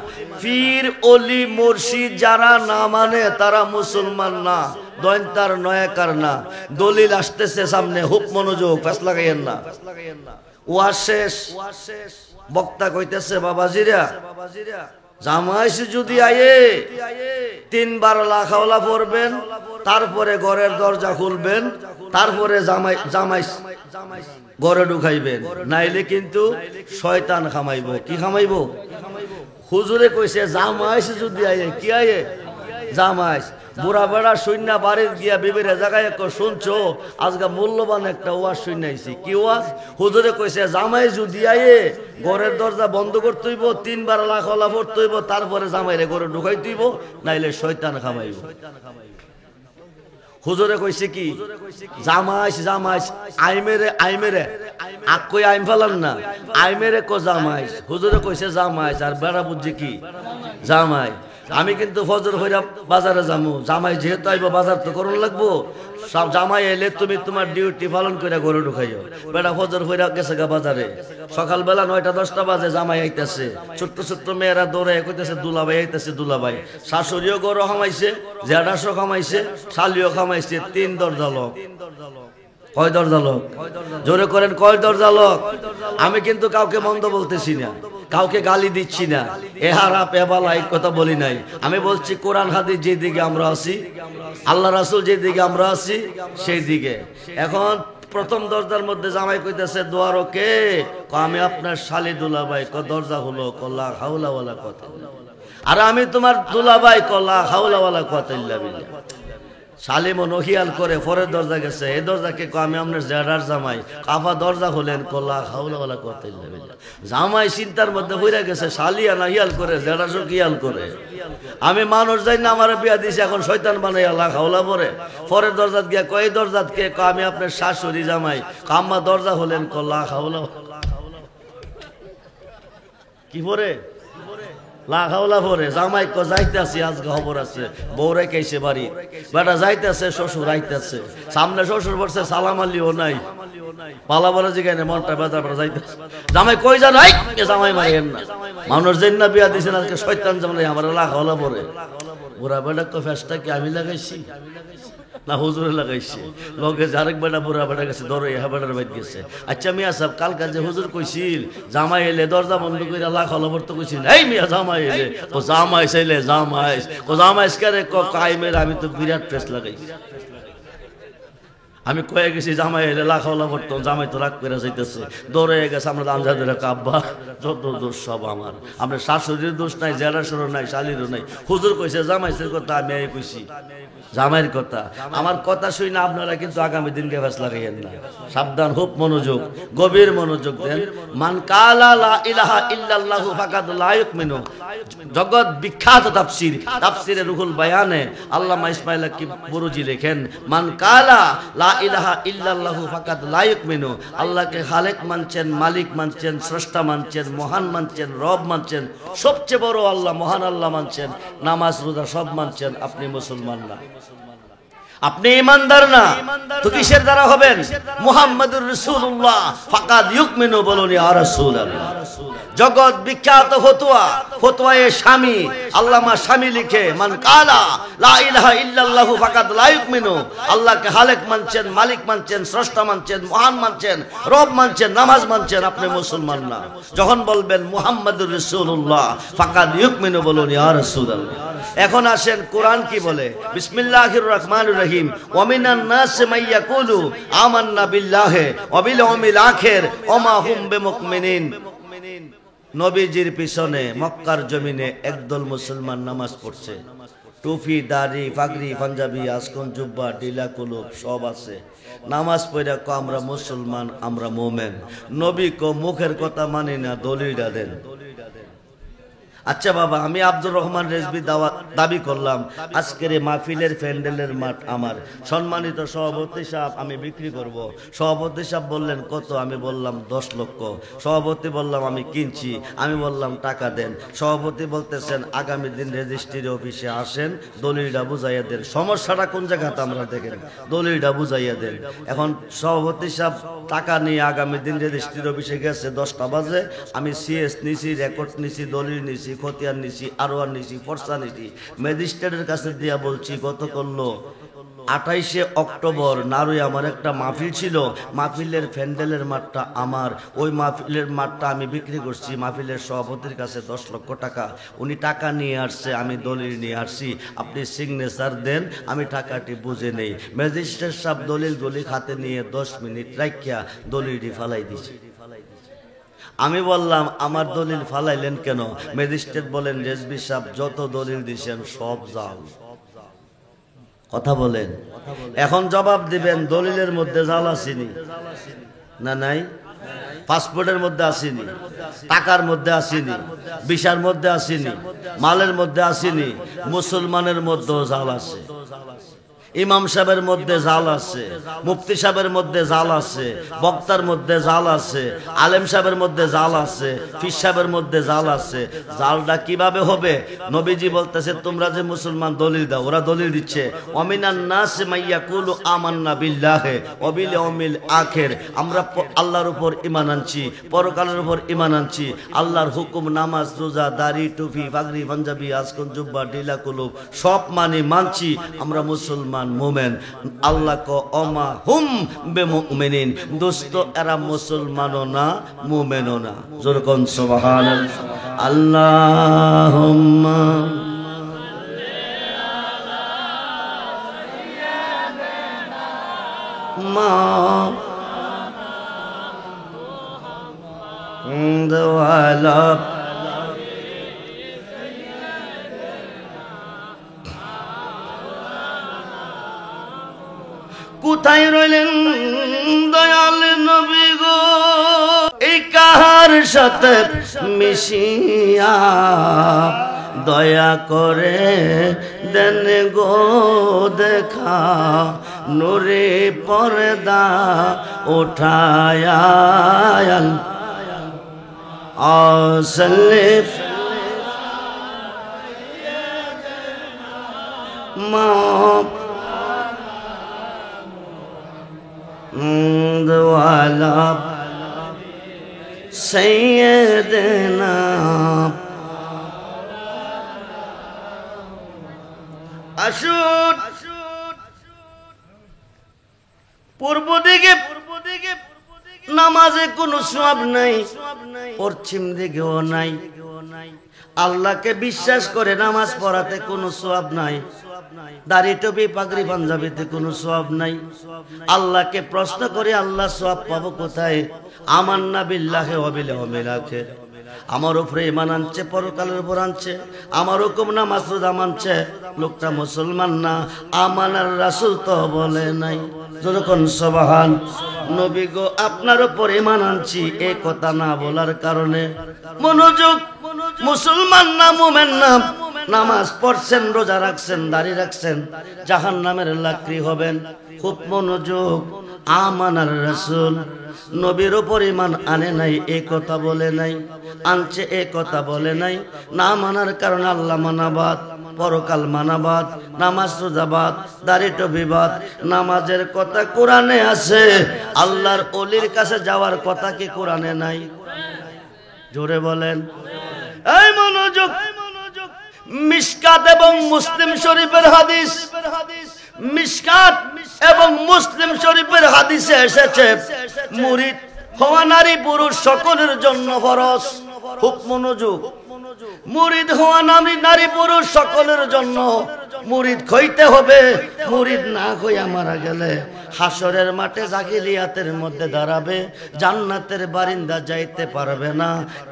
পীর ওলি মুর্শিদ যারা না মানে তারা মুসলমান না, দয়ন্তার নয়াকার না। দলিল আসতেছে সামনে, হুপ মনোযোগ, ফেসলা গাইয়েন না। ওয়াজ শেষ, বক্তা কইতেছে, বাবাজিরা জামাইশ যদি আয়ে 3 বার লা হাওলা পড়বেন, তারপরে ঘরের দরজা খুলবেন, তারপরে জামাইশ ঘরে ঢুকাইবেন, নাইলে কিন্তু শয়তান খামাইব। কি খামাইব? হুজুরে কইছে জামাইশ যদি আয়ে, কি আয়ে? জামাইশ। বুড়া বেড়া শূন্য বাড়ির গিয়া বিবির জায়গায় শুনছো, আজকে মূল্যবান একটা ওয়াজ শুনাইছি। কি ওয়াজ? হুজুরে কইছে জামাই যদি আয়ে ঘরের দরজা বন্ধ করতে হইব, 3 বার লা হাওলা পড়তে হইব, তারপরে জামাইরে ঘরে ঢুকাইতে হইব, নাইলে শয়তান খামাইব। হুজুরে কইছে কি? জামাইশ জামাইশ, আইমেরে আকই আইম ফালান না, আইমেরে কো জামাইশ। হুজুরে কইছে জামাইশ, আর বেড়া বুঝছে কি? জামাই। আমি কিন্তু ফজর হইরা বাজারে যাবো, জামাই যেহেতু আইব বাজার তো করুন লাগবো। সব জামাই এলে তুমি তোমার ডিউটি পালন করে ঘরে ঢুকাইও। বেটা ফজর হইরা গেছে গা বাজারে, সকালবেলা 9টা-10টা বাজে জামাই আইতেছে, ছোট্ট ছোট্ট মেয়েরা দৌড়ে কইতেছে দুলাভাই আইতেছে, দুলাভাই। শাশুড়িও গরু খামাইছে, জেঠাশো খামাইছে, শালিও খামাইছে, 3 দরজা লোক। কয় দরজা লোক? জোরে করেন, কয় দরজা লোক? আমি কিন্তু কাউকে মন্দ বলতেছি না, কাউকে গালি দিচ্ছি না, এহারা পেবালা এই কথা বলি নাই। আমি বলছি কোরআন হাদিস যেদিকে আমরা আছি, আল্লাহ রাসূল যেদিকে আমরা আছি সেই দিকে। এখন প্রথম দরজার মধ্যে জামাই কইতেছে দুয়ার ওকে, আমি আপনার শালি দুলাভাই। ক দরজা হলো, কল্লা হাওলাওয়ালা কথা। আর আমি তোমার দুলাভাই, কল্লা হাওলাওয়ালা কথা ইল্লা বিল্লাহ। শালিমও নহিয়াল করে পরের দরজা গেছে, এই দরজাকে আমি আপনার জেডার জামাই। কাফা দরজা হলেন, কল্লা হাওলাওয়ালা কথা ইল্লা বিল্লাহ। জামাই চিন্তার মধ্যে হইরা গেছে, শালিয়া না হিয়াল করে, জেডাসও কিয়াল করে। আমি মানুষ যাই না, আমার বিয়া দিছে, এখন শয়তান বানাই আল্লাহ হাওলা পরে। পরের দরজাত গিয়া কয় দরজাত কে? আমি আপনার শাশুড়ি জামাই। কাম্মা দরজা হলেন, কল্লা হাওলা। কি পরে? লাখাওলা পরে। জামাই ক যাইতেছি, আজকে খবর আছে, বউ রেখেছে বাড়ি। বেটা যাইতেছে, শ্বশুর আইতেছে, সামনে শ্বশুর পড়ছে, সালাম আলিও নাই, পালা বলে জিগাইনে মনটা বেদা বেড়া যাইতেছে। জামাই কই যান? জামাই মাইয়েন না, মানুষ যেন না বিয়া দিয়েছেন, আজকে শয়তান জামাই আমার লাখাওলা পরে। বুড়া বেটা তো ফেসটা কি আমি লাগাইছি না হুজুরে লাগাইছে? লগে আরেক বেটা বুড়া বেটা গেছে, ধরো ইহা বেটার বাইত গেছে। আচ্ছা মিয়া সাহেব, কালকার যে হুজুর কইছিল জামাই এলে দরজা বন্ধ করে লাখ হলবর তো কইছিল, এই মিয়া জামাই এলে, ও জামাই চাইলে জামাই, ও জামাই কারে কাইমের। আমি তো বিরাট ফেস লাগাইছি। আমি কয়ে গেছি জামাই এলে লাখ হলা পড়তো, জামাই তো রাগ করে যাইতেছে, দৌড়ে গেছে। আমরা আমজাদের আব্বা, যত দোষ সব আমার। আমরা শাশুড়ির দোষ নাই, জেলাসরও নাই, শালিরও নাই। হুজুর কইছে জামাইছের কথা, আমি এই কইছি জামাইয়ের কথা। আমার কথা শুই না আপনারা কিন্তু আগামী দিনকে ফেস লাগাইয়েন না। সাবধান, খুব মনোযোগ, গভীর মনোযোগ দেন। মান কালা লা ইলাহা ইল্লাল্লাহু ফাকাদ লা ইউমিনু, জগৎ বিখ্যাত তাফসীর, তাফসীরে রুহুল বায়ানে আল্লামা ইসমাইল আক্কি বুরুজি লেখেন, মান কালা লা ইলাহা ইল্লাল্লাহু ফাকাদ লা ইউমিনু, আল্লাহকে খালেক মানছেন, মালিক মানছেন, স্রষ্টা মানছেন, মহান মানছেন, রব মানছেন, সবচেয়ে বড় আল্লাহ, মহান আল্লাহ মানছেন, নামাজ রোজা সব মানছেন, আপনি মুসলমান না, আপনি ইমানদার না, তো কিসের দ্বারা হবেন? মুহাম্মাদুর রাসূলুল্লাহ ফাকাদ ইউমিনু, বলুন ইয়া রাসূলুল্লাহ। জগৎ বিখ্যাত ফতোয়া, ফতোয়ায়ে শামী, আল্লামা শামী লিখে, মান কালা লা ইলাহা ইল্লাল্লাহু ফাকাদ লা ইউমিনু, আল্লাহকে খালেক মানছেন, মালিক মানছেন, স্রষ্টা মানছেন, মহান মানছেন, রব মানছেন, নামাজ মানছেন, আপনি মুসলমান না। যখন বলবেন মুহাম্মাদুর রাসূলুল্লাহ ফাকাদ ইউমিনু, বলুন ইয়া রাসূলুল্লাহ। এখন আসেন কোরআন কি বলে। বিসমিল্লাহির রহমানির রহিম, ওয়া মিনান নাস মান ইয়াকুলু আমান্না বিল্লাহি ওয়া বিল ইয়াউমিল আখির ওয়া মা হুম বিমুমিনিন। নবীজির পিছনে মক্কার জমিনে একদল মুসলমান নামাজ পড়ছে, টুপি, দাড়ি, পাগড়ি, পাঞ্জাবি, আসকন, জুব্বা, ঢিলা কুলুপ সব আছে। নামাজ পড়া কো আমরা মুসলমান, আমরা মোমেন। নবী কো মুখের কথা মানি না, দলিলটা দেন। আচ্ছা বাবা, আমি আব্দুর রহমান রেজভী দাবি করলাম আজকের এই মাহফিলের প্যান্ডেলের মাঠ আমার। সম্মানিত সভাপতি সাহেব, আমি বিক্রি করব। সভাপতি সাহেব বললেন কত? আমি বললাম 10 লক্ষ। সভাপতি বললাম আমি কিনছি। আমি বললাম টাকা দেন। সভাপতি বলতেছেন আগামী দিন রেজিস্ট্রি অফিসে আসেন, দলিলটা বুঝাইয়া দেন। সমস্যাটা কোন জায়গাতে আমরা দেখেন, দলিলটা বুঝাইয়া দেন। এখন সভাপতি সাহেব টাকা নিয়ে আগামী দিন রেজিস্ট্রি অফিসে গেছে 10টা বাজে। আমি সিএস নিছি, রেকর্ড নিছি, দলিল নিছি, খতিয়ান নিছি, আরোয়ার নিছি, ফর্সা নিছি। ম্যাজিস্ট্রেটের কাছে দিয়া বলছি কত করলো? 28শে অক্টোবর নারুই আমার একটা মাহফিল ছিল, মাহফিলের প্যান্ডেলের মাঠটা আমার। ওই মাহফিলের মাঠটা আমি বিক্রি করছি মাহফিলের সভাপতির কাছে 10 লক্ষ টাকা। উনি টাকা নিয়ে আসছে, আমি দলিল নিয়ে আসছি। আপনি সিগনেচার দেন, আমি টাকাটি বুঝে নেই। ম্যাজিস্ট্রেট সাহেব দলিল হাতে নিয়ে 10 মিনিট রাখিয়া দলিলটি ফালাই দিছি। আমি বললাম আমার দলিল ফালাইলেন কেন? ম্যাজিস্ট্রেট বলেন রেজভী সাহেব যত দলিল দিয়েছেন সব জাল। কথা বলেন, এখন জবাব দিবেন দলিলের মধ্যে জাল আসেনি না? নাই। পাসপোর্টের মধ্যে আসেনি, টাকার মধ্যে আসেনি, ভিসার মধ্যে আসেনি, মালের মধ্যে আসেনি। মুসলমানের মধ্যেও জাল আছে, ইমাম সাহেবের মধ্যে জাল আছে, মুফতি সাহেবের মধ্যে জাল আছে, বক্তার মধ্যে জাল আছে, আলেম সাহেবের মধ্যে জাল আছে, ফির সাহেবের মধ্যে জাল আছে। জালটা কিভাবে হবে? নবীজি বলতেছে তোমরা যে মুসলমান দলিল দাও, ওরা দলিল দিচ্ছে ওয়ামিনান নাস মাইয়াকুলু আমান্না বিল্লাহি ওয়া বিল ইয়াউমিল আখির। আমরা আল্লাহর উপর ঈমান আনছি, পরকালের উপর ঈমান আনছি। আল্লাহর হুকুম, নামাজ, রোজা, দাড়ি, টুপি, পাগড়ি, পাঞ্জাবি, আজকন, জুব্বা, ঢিলা, কুলুব সব মানছি। আমরা মুসলমান মুমিন। আল্লাহ কো ওমা হুম বিমুমিনিন, দোস্ত এরা মুসলমানও না মুমিনও না। জোরে কোন সুবহানাল্লাহ। আল্লাহুম্মা মা ওয়ালা কোথায় রইলেন দয়াল নবী গো? এই কাহার সাথে মিশিয়া দয়া করে দেন গো দেখা, নূরে পর্দা উঠায়া আসলে মা ওয়ালা সাইয়্যিদানা। আসুন পূর্ব দিকে নামাজে কোনো সওয়াব নাই, পশ্চিম দিকেও নাই। আল্লাহকে বিশ্বাস করে নামাজ পড়াতে কোনো সওয়াব নাই, দাড়ি টুপি পাগড়ি পাঞ্জাবিতে কোনো সওয়াব নাই। আল্লাহকে প্রশ্ন করে আল্লাহ সওয়াব পাবো কোথায়? আমান্না বিল্লাহি ওয়া বিল ইয়াউমিল আখির। আমার উপরে ঈমান আনছে, পরকালের উপর আনছে, আমার হুকুম নামাজ রোজা মানছে, লোকটা মুসলমান না। আমানার রাসূল তো বলে নাই। যখন সুবহান নবী গো আপনার উপর ঈমান আনছি, এই কথা না বলার কারণে মনোযোগ, মুসলমান না মুমিন না, নামাজ পড়ছেন, রোজা রাখছেন, দাড়ি রাখছেন, জাহান্নামের লাকড়ি হবেন। খুব মনোযোগ। আমানার রাসূল নবীর উপর ঈমান আনে নাই, এই কথা বলে নাই। আনছে, এই কথা বলে নাই। না মানার কারণে আল্লাহ মানাবাদ, পরকাল মানাবাদ, নামাজ রোজাবাদ, দাড়ি টুপিবাদ। নামাজের কথা কোরআনে আছে, আল্লাহর ওলির কাছে যাওয়ার কথা কি কোরআনে নাই? জোরে বলেন। এই মনোযোগ। মিশকাত এবং মুসলিম শরীফের হাদিস, মিশকাত এবং মুসলিম শরীফের হাদিসে এসেছে মুরিদ হওয়া নারী পুরুষ সকলের জন্য ফরজ। খুব মনোযোগ। মুরিদ হওয়া নারী পুরুষ সকলের জন্য। মুরিদ হইতে হবে। মুরিদ না হইয়া মারা গেলে হাসরের মাঠে জাহিলিয়াতের মধ্যে দাঁড়াবে, জান্নাতের বারিন্দা যাইতে পারবে না।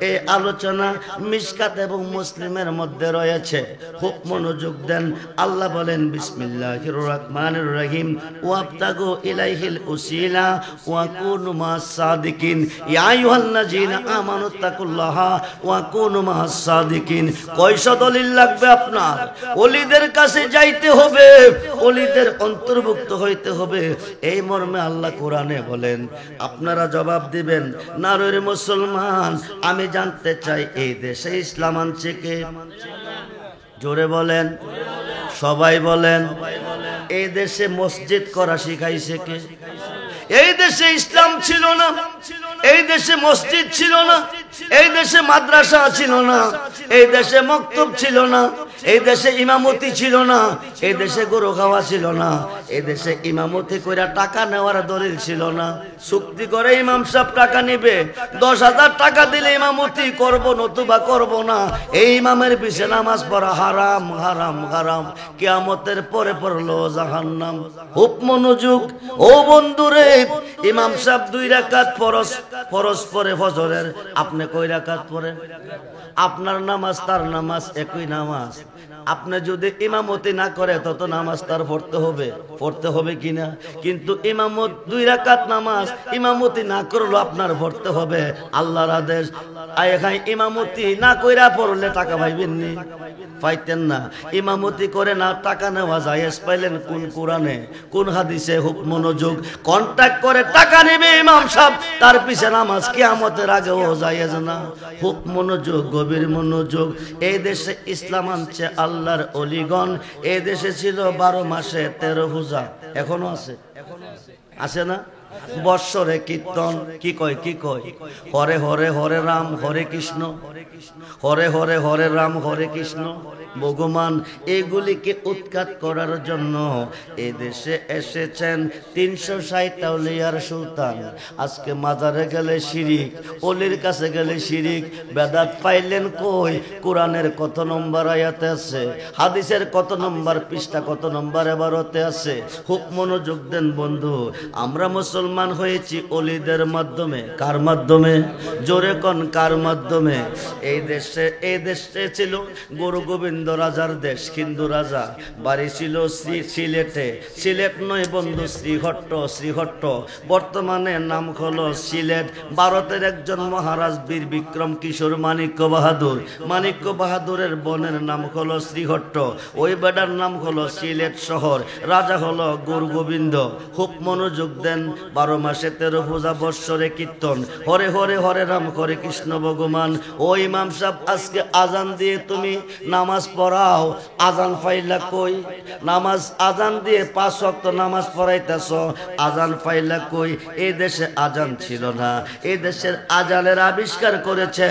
এই আলোচনা মিশকাত এবং মুসলিমের মধ্যে রয়েছে। খুব মনোযোগ দেন। আল্লাহ বলেন বিসমিল্লাহির রহমানির রহিম ওয়াবতাগু ইলাইহিল উসিলা ওয়া কুনু মাস সাদিকিন ইয়া আইয়ুহাল্লাযিনা আমানু তাকুল্লাহা ওয়া কুনু মাস সাদিকিন। কয়শো দলিল লাগবে আপনার? ওলিদের কাছে যাইতে হবে, ওলিদের অন্তর্ভুক্ত হইতে হবে, এই মর্মে আল্লাহ কোরআনে বলেন। আপনারা জবাব দিবেন, না রে মুসলমান, আমি জানতে চাই এই দেশে ইসলাম আনছে কে? জোরে বলেন, সবাই বলেন। এই দেশে মসজিদ করা শিখাইছে কে? এই দেশে ইসলাম ছিল না, এই দেশে মসজিদ ছিল না, এই দেশে মাদ্রাসা ছিল না, এই দেশে মক্তব ছিল না, এই দেশে ইমামতি ছিল না, এই দেশে গরু খাওয়া ছিল না, এই দেশে ইমামতি কইরা টাকা নেওয়ার দলিল ছিল না। চুক্তি করে ইমাম সাহেব টাকা নিবে, 10,000 টাকা দিলে ইমামতি করব, নতুবা করব না। এই ইমামের পিছে নামাজ পড়া হারাম, হারাম, হারাম। কিয়ামতের পরে পড়লো জাহান্নাম। খুব মনোযোগ ও বন্ধুরে, ইমাম সাহেব 2 রাকাত ফরজ পড়ে ফজরের, আপনি কয় রাকাত পড়েন? আপনার নামাজ তার নামাজ একই নামাজ। আপনি যদি ইমামতি না করে তত নামাজ তার পড়তে হবে কিনা? কিন্তু ইমামত 2 রাকাত নামাজ ইমামতি না করলো আপনার পড়তে হবে, আল্লাহর আদেশ। এখানে ইমামতি না কইরা পড়লে টাকা পাইবেন নি? পাইতেন না। ইমামতি করে না টাকা নেওয়া জায়েজ পাইলেন কোন কোরআনে, কোন হাদিসে? খুব মনোযোগ। কন্ট্যাক্ট করে টাকা নেবে ইমাম সাহেব, তার পিছে নামাজ কিয়ামতের আগেও জায়েজ না। খুব মনোযোগ, গভীর মনোযোগ। এই দেশে ইসলাম আনছে আল্লাহর অলিগণ। এই দেশে ছিল 12 মাসে 13 পূজা, এখনো আছে, আছে না? বৎসরে কীর্তন, কি কয় হরে হরে হরে রাম হরে কৃষ্ণ, হরে হরে হরে রাম হরে কৃষ্ণ। ভগবান এগুলিকে উৎখাত করার জন্য এই দেশে এসেছেন 360 আউলিয়ার সুলতান। আজকে মাজারে গেলে শিরিক, অলির কাছে গেলে শিরিক। বেদাত পাইলেন কই? কোরআনের কত নম্বর আয়াতে আছে, হাদিসের কত নম্বর পৃষ্ঠা, কত নম্বর এবারতে আছে। খুব মনোযোগ দেন বন্ধু। আমরা মুসলমান হয়েছি অলিদের মাধ্যমে। কার মাধ্যমে? জোরে কোন, কার মাধ্যমে? এই দেশে ছিল গুরু গোবিন্দ রাজার দেশ, হিন্দু রাজা। বাড়ি ছিল সিলেটে। সিলেট নয় বন্ধু, শ্রীহট্ট। বর্তমানে নাম হলো সিলেট। ভারতের একজন মহারাজ বীর বিক্রম কিশোর মানিক্য বাহাদুরের বোনের নাম হলো শ্রীহট্ট। ওই বেটার নাম হলো সিলেট শহর। রাজা হলো গুরু গোবিন্দ। খুব মনোযোগ দেন। 12 মাসে 13 পূজা, বৎসরে কীর্তন, হরে হরে হরে রাম হরে কৃষ্ণ। ভগবান ও ইমাম সাহেব, আজকে আজান দিয়ে তুমি নামাজ পড়াও, আজান পাইলা কই? নামাজ আজান দিয়ে 5 ওয়াক্ত নামাজ পড়াইতেছ, আজান পাইলা কই? এই দেশে আজান ছিল না। এই দেশের আজানের আবিষ্কার করেছে,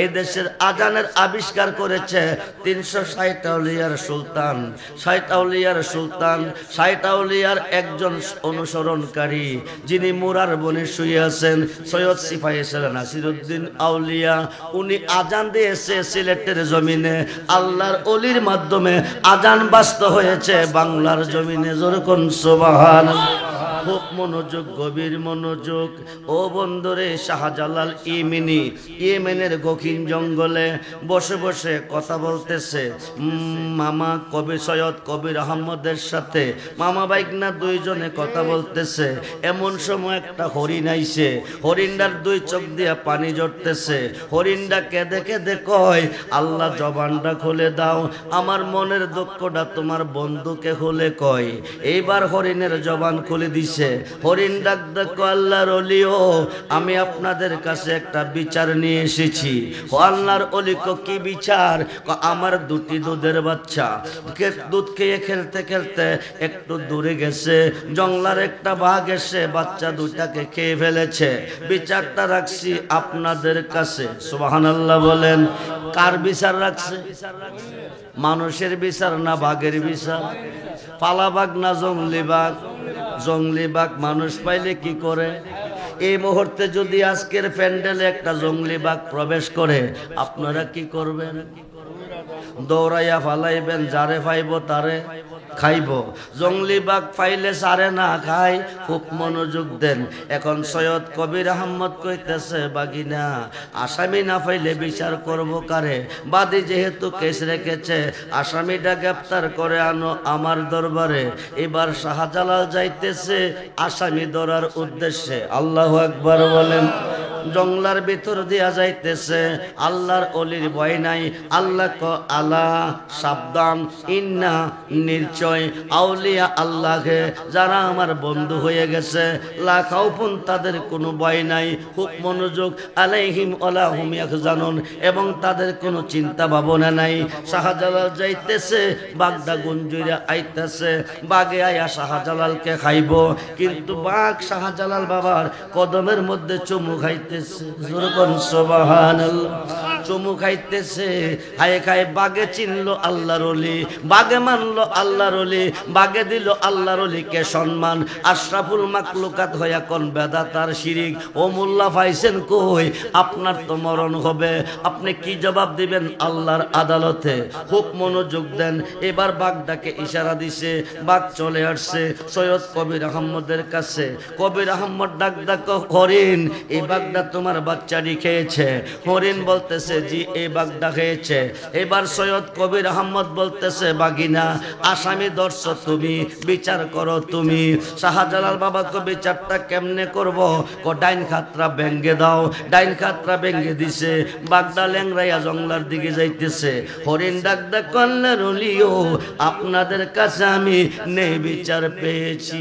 এই দেশের আজানের আবিষ্কার করেছে 360 আউলিয়ার সুলতান। 60 আউলিয়ার সুলতান, 60 আউলিয়ার একজন অনুসরণকারী, যিনি মুরার বনে শুয়ে আছেন, সৈয়দ সিপাহী নাসিরউদ্দিন আউলিয়া। উনি আজান দিয়েছে সিলেটের জমিনে। আল্লাহর অলির মাধ্যমে আজান বাস্ত হয়েছে বাংলার জমিনে। যেরকম সুবহানাল্লাহ। খুব মনোযোগ, গভীর মনোযোগ ও বন্ধুরে। শাহজালাল ইয়েমেনের গহীন জঙ্গলে বসে বসে কথা বলতেছে মামা সৈয়দ কবির আহমদের সাথে। মামা বাইকনা 2 জনে কথা বলতেছে। এমন সময় একটা হরিণ আইছে। হরিণটার 2 চোখ দিয়া পানি ঝরতেছে। হরিণটা কেঁদে কেঁদে কয়, আল্লাহ জবানটা খুলে দাও, আমার মনের দুঃখটা তোমার বন্ধুকে খুলে কয়। এইবার হরিণের জবান খুলে দিছে। হরিণ ডাক দেখো, আল্লাহর ওলিও, আমি আপনাদের কাছে একটা বিচার নিয়ে এসেছি। আল্লাহর ওলি কি বিচার? আমার 2টি দুধের বাচ্চা দুধ খেয়ে খেলতে খেলতে একটু দূরে গেছে, জঙ্গলার একটা বাঘ এসে বাচ্চা 2টাকে খেয়ে ফেলেছে। বিচারটা রাখছি আপনাদের কাছে। সুবহানাল্লাহ বলেন। কার বিচার রাখছে? মানুষের বিচার না বাঘের বিচার? পালা বাঘ না জঙ্গলি বাঘ? জঙ্গলি বাঘ মানুষ পাইলে কি করে? এই মুহূর্তে যদি আজকের প্যান্ডেলে একটা জঙ্গলি বাঘ প্রবেশ করে, আপনারা কি করবেন? দৌড়াইয়া ফালাইবেন, যারে পাইব তারে? খাইব। জঙ্গলি বাঘ পাইলে সারে না খায়, খুব মনোযোগ দেন। এখন সৈয়দ কবির আহমদ কইতেছে বাগিনা আসামি না পাইলে বিচার করব কারে? বাদী যেহেতু কেস রেখেছে আসামিটা গ্রেপ্তার করে আনো আমার দরবারে। এবার শাহজালাল যাইতেছে আসামি ধরার উদ্দেশ্যে। আল্লাহু আকবার বলেন। জঙ্গলার ভিতর দিয়া যাইতেছে, আল্লাহর অলির ভয় নাই। আল্লাহ ক আলা সাবধান, ইন্না নিশ্চয় আউলিয়া আল্লাহকে যারা আমার বন্ধু হয়ে গেছে লা খাউফুন তাদের কোনো ভয় নাই, খুব মনোযোগ আলাইহিম ওয়ালা হুম ইয়াহজানুন এবং তাদের কোনো চিন্তা ভাবনা নাই। শাহজালাল যাইতেছে, বাঘটা গুঞ্জুইরা আইতেছে, বাঘে আয়া শাহজালালকে খাইব, কিন্তু বাঘ শাহজালাল বাবার কদমের মধ্যে চুমু খাইতেছে। সুবহানাল্লাহ। চুমু খাইতেছে, হায় খায়। বাঘে চিনলো আল্লাহর ওলি, বাঘে মানলো আল্লাহর ওলি, বাঘে দিল আল্লাহর ওলিকে সম্মান। আশরাফুল মাকলুকাত হইয়া কোন বেদাতার শিরিক। ও মোল্লা পাইছেন কই? আপনার তো মরণ হবে, আপনি কি জবাব দিবেন আল্লাহর আদালতে? খুব মনোযোগ দেন। এবার বাঘটাকে ইশারা দিছে, বাঘ চলে আসছে সৈয়দ কবির আহমদের কাছে। কবির আহমদ ডাক ডাক, হরিণ এই বাঘটা তোমার বাচ্চাটি খেয়েছে? হরিণ বলতেছে জি এই বাঘটা খেয়েছে। এবার সৈয়দ কবির আহমদ বলতেছে বাগিনা আসামি ধরছ তুমি, বিচার করো তুমি। শাহজালাল বাবাকে বিচারটা কেমনে করব? ডাইন খাতরা ভেঙ্গে দাও। ডাইন খাতরা ভেঙ্গে দিছে, বাঘটা ল্যাংরাইয়া জঙ্গলার দিকে যাইতেছে। হরিণ ডাক ডাক করলে রলিও আপনাদের কাছে আমি নেই বিচার পেয়েছি।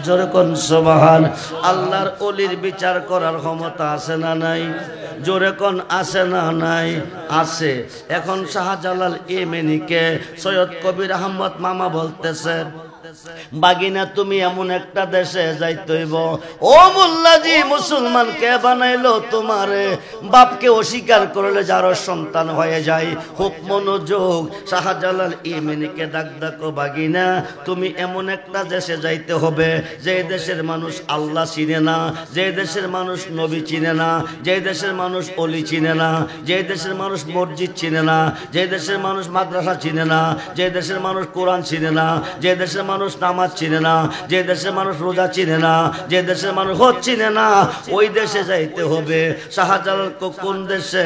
যেরকম সুবহান। আল্লাহর ওলির বিচার করার ক্ষমতা আছে না নাই? জোরে কোন আছে না নাই? আছে। এখন শাহজালাল ইয়েমেনিকে সৈয়দ কবির আহমদ মামা বলতেছে বাগিনা তুমি এমন একটা দেশে যাইতে হইব। ও মোল্লাজি মুসলমান কে বানাইলো তোমারে? বাপকে অস্বীকার করলে যারো সন্তান হয়ে যায়। খুব মনোযোগ। শাহজালাল ইয়েমেনিকে ডাক ডাকো বাগিনা তুমি এমন একটা দেশে যাইতে হবে যে দেশের মানুষ আল্লাহ চিনে না, যে দেশের মানুষ নবী চিনে না, যে দেশের মানুষ অলি চিনে না, যে দেশের মানুষ মসজিদ চিনে না, যে দেশের মানুষ মাদ্রাসা চিনে না, যে দেশের মানুষ কোরআন চিনে না, যে দেশের মানুষ নামাজ চিনে না, যে দেশের মানুষ রোজা চিনে না, যে দেশের মানুষ হজ চিনে না, ওই দেশে যাইতে হবে। শাহজালাল কোন দেশে?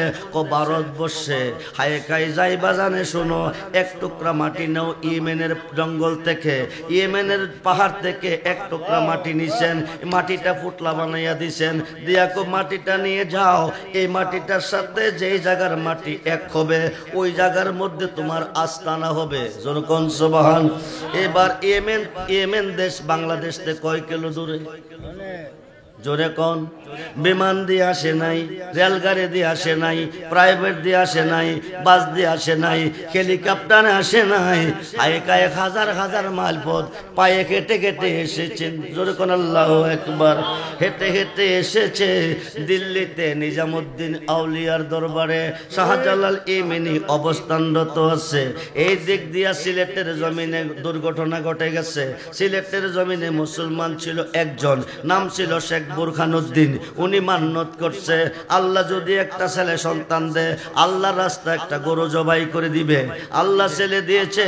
ভারতবর্ষে। হায় খাই যাই বাজানে শোনো, এক টুকরা মাটি নাও ইয়েমেনের জঙ্গল থেকে, ইয়েমেনের পাহাড় থেকে এক টুকরা মাটি নিছেন, মাটিটা ফুটলা বানাইয়া দিছেন, দিয়া মাটিটা নিয়ে যাও। এই মাটিটার সাথে যেই জায়গার মাটি এক হবে ওই জায়গার মধ্যে তোমার আস্তানা হবে। যেরকম সুবহান। এবার ইয়েমেন দেশ বাংলাদেশ থেকে কয় কিলো দূরে? জোরে কোন? বিমান দিয়ে আসে নাই, রেলগাড়ি দিয়ে আসে নাই, প্রাইভেট দিয়ে আসে নাই, বাস দিয়ে আসে নাই, হেলিকপ্টারে আসে নাই। এক হাজার হাজার মাইল পথ পায়ে হেঁটে হেঁটে এসেছেন। জোরে কোন আল্লাহু আকবার। হেঁটে হেঁটে এসেছে দিল্লিতে নিজামুদ্দিন আউলিয়ার দরবারে। শাহজালাল ইয়েমেনি অবস্থানরত আছে। এই দিক দিয়া সিলেটের জমিনে দুর্ঘটনা ঘটে গেছে। সিলেটের জমিনে মুসলমান ছিল একজন, নাম ছিল শেখ বুরহানুদ্দিন। উনি মান্নত করছে আল্লাহ যদি একটা ছেলে সন্তান দেয় আল্লাহর রাস্তা একটা গরু জবাই করে দিবে। আল্লাহ ছেলে দিয়েছে,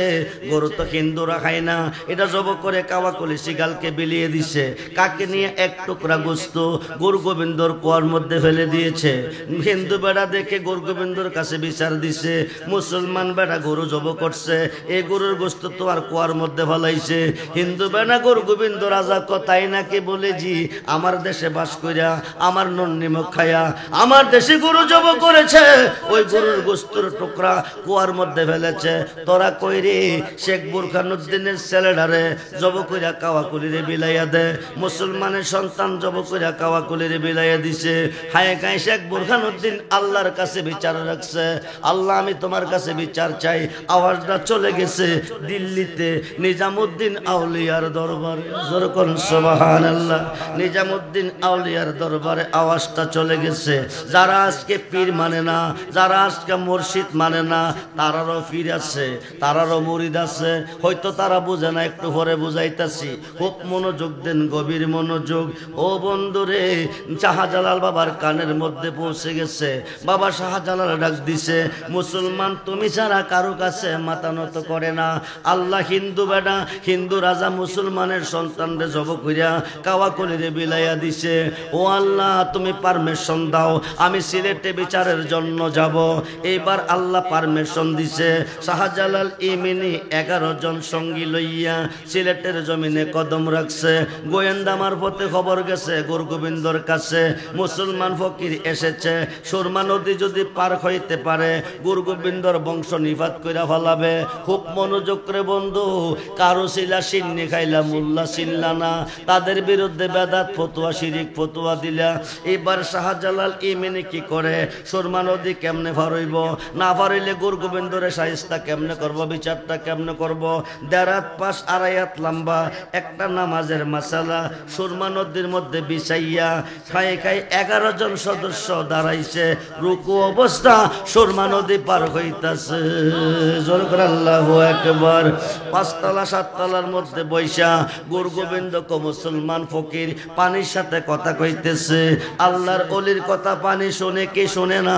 গরু তো হিন্দুরা খায় না, এটা জব করে কাওয়াকলি শিগালকে বিলিয়ে দিছে। কাকে নিয়ে? এক টুকরা গোস্ত গুরু গোবিন্দর কুয়ার মধ্যে ফেলে দিয়েছে। হিন্দু বেড়া দেখে গুরু গোবিন্দর কাছে বিচার দিছে, মুসলমান বেড়া গরু জব করছে, এই গরুর গোস্ত তো আর কুয়ার মধ্যে ফেলাইছে। হিন্দু বেড়া গুরু গোবিন্দ রাজা তাই নাকি? বলে জি আমার দেশে বাস কইরা আমার নুন নিমক খায়া আমার দেশে গরু জব করেছে, ওই গরুর গোস্তের টুকরা কুয়ার মধ্যে ফেলেছে। তোরা কইরি শেখ বুরহানুদ্দিনের ছেলেটারে জব কইরা কাওয়াকুলিরে বিলাইয়া দে। মুসলমানের সন্তান জব কইরা কাওয়াকুলিরে বিলাইয়া দিছে। হায় কাই শেখ বুরহানুদ্দিন আল্লাহর কাছে বিচার রাখছে, আল্লাহ আমি তোমার কাছে বিচার চাই। আওয়াজটা চলে গেছে দিল্লিতে নিজামুদ্দিন আউলিয়ার দরবারে। যেরকম সুবহানাল্লাহ। নিজামুদ্দিন আউলিয়ার দরবারে দরবারে আওয়াজটা চলে গেছে। যারা আজকে পীর মানে না, যারা আজকে মুর্শিদ মানে না, তারারও পীর আছে, তারারও মুরিদ আছে। হয়তো তারা বুঝে না, একটু পরে বুঝাইতাছি। খুব মনোযোগ দেন, গভীর মনোযোগ। ও বন্ধুরে, শাহজালাল বাবার কানের মধ্যে পৌঁছে গেছে। বাবা শাহজালাল ডাক দিছে, মুসলমান তুমি ছাড়া কারো কাছে মাথা নত করে না। আল্লাহ হিন্দু বেটা, হিন্দু রাজা মুসলমানের সন্তানরে জব কইরা কাওয়া কলিরে বিলাইয়া দিছে। ও আল্লাহ, তুমি পারমিশন দাও, আমি সিলেটে বিচারের জন্য যাব। এইবার আল্লাহ পারমিশন দিছে। শাহজালাল ইমিনি 11 জন সঙ্গী লইয়া সিলেটের জমিনে কদম রাখছে। গোয়েন্দা মারফতে খবর গেছে গুরুগোবিন্দর কাছে মুসলমান ফকির এসেছে। সুরমা নদী যদি পার হইতে পারে গুরুগোবিন্দর বংশ নিপাত কইরা ফেলাবে। খুব মনোযোগ করে বন্ধু, কারো ছিলা সিন্নি খাইলা, মোল্লা চিল্লা না, তাদের বিরুদ্ধে বেদাত ফতুয়া, শিরিক ফতুয়া দিলা। এবার শাহজালাল ইমিনি কি করে, সুরমা নদী কেমনে ফারইব, না ফারইলে গুরুগোবিন্দরে শায়েস্তা কেমনে করব, বিচারটা কেমনে করব। 1.5 হাত পাশ 2.5 হাত লম্বা একটা নামাজের মাসালা সুরমা নদীর মধ্যে বিছাইয়া খাই খাই 11 জন সদস্য দাঁড়াইছে। রুকু অবস্থা, সুরমা নদী পার হইতাছে। জোর করে আল্লাহু আকবার। 5 তলা 7 তলার মধ্যে বৈশা গুরুগোবিন্দ কো মুসলমান ফকির পানির সাথে কথা কইতেছে। আল্লাহর ওলির কথা পানি শুনে কি শুনে না?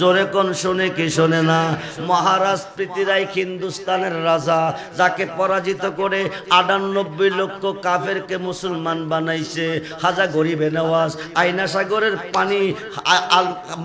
জোরে কোন শুনে কি শুনে না? মহারাজ পৃথিরাই হিন্দুস্তানের রাজা, যাকে পরাজিত করে 98 লক্ষ কাফেরকে মুসলমান বানাইছে। খাজা গরিবে নওয়াজ আইনা সাগরের পানি,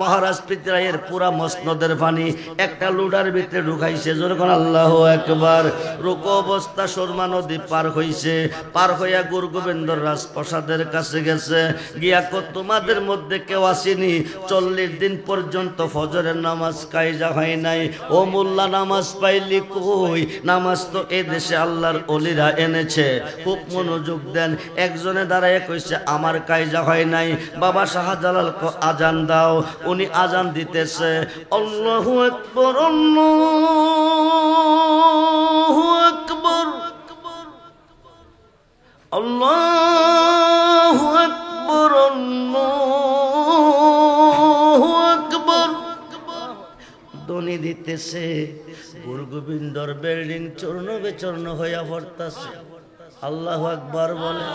মহারাজ পৃথিরাইয়ের পুরা মসনদের পানি একটা লুডার ভিতরে ঢুকাইছে। যখন আল্লাহু আকবার। রুকু অবস্থা সুরমা নদী পার হইছে। পার হইয়া গুরুগোবিন্দর রাজপ্রাসাদের কাছে গেছে। গিয়া কো, তোমাদের মধ্যে কেউ আসেনি 40 দিন পর্যন্ত ফজরের নামাজ কায়জা হয় নাই। ও মোল্লা, নামাজ পাইলি কই? নামাজ তো এই দেশে আল্লাহর ওলিরা এনেছে। খুব মনোযোগ দেন। একজনে দাঁড়ায় কইছে, আমার কায়জা হয় নাই। বাবা শাহজালাল কো, আজান দাও। উনি আজান দিতেছে। আল্লাহু আকবার, আল্লাহু আকবার, আল্লাহু আকবার, আল্লাহু আকবার ধ্বনি দিতেছে। গুরুগোবিন্দর বিল্ডিং চূর্ণ বিচূর্ণ হইয়া পড়তাছে। আল্লাহু আকবার বলে।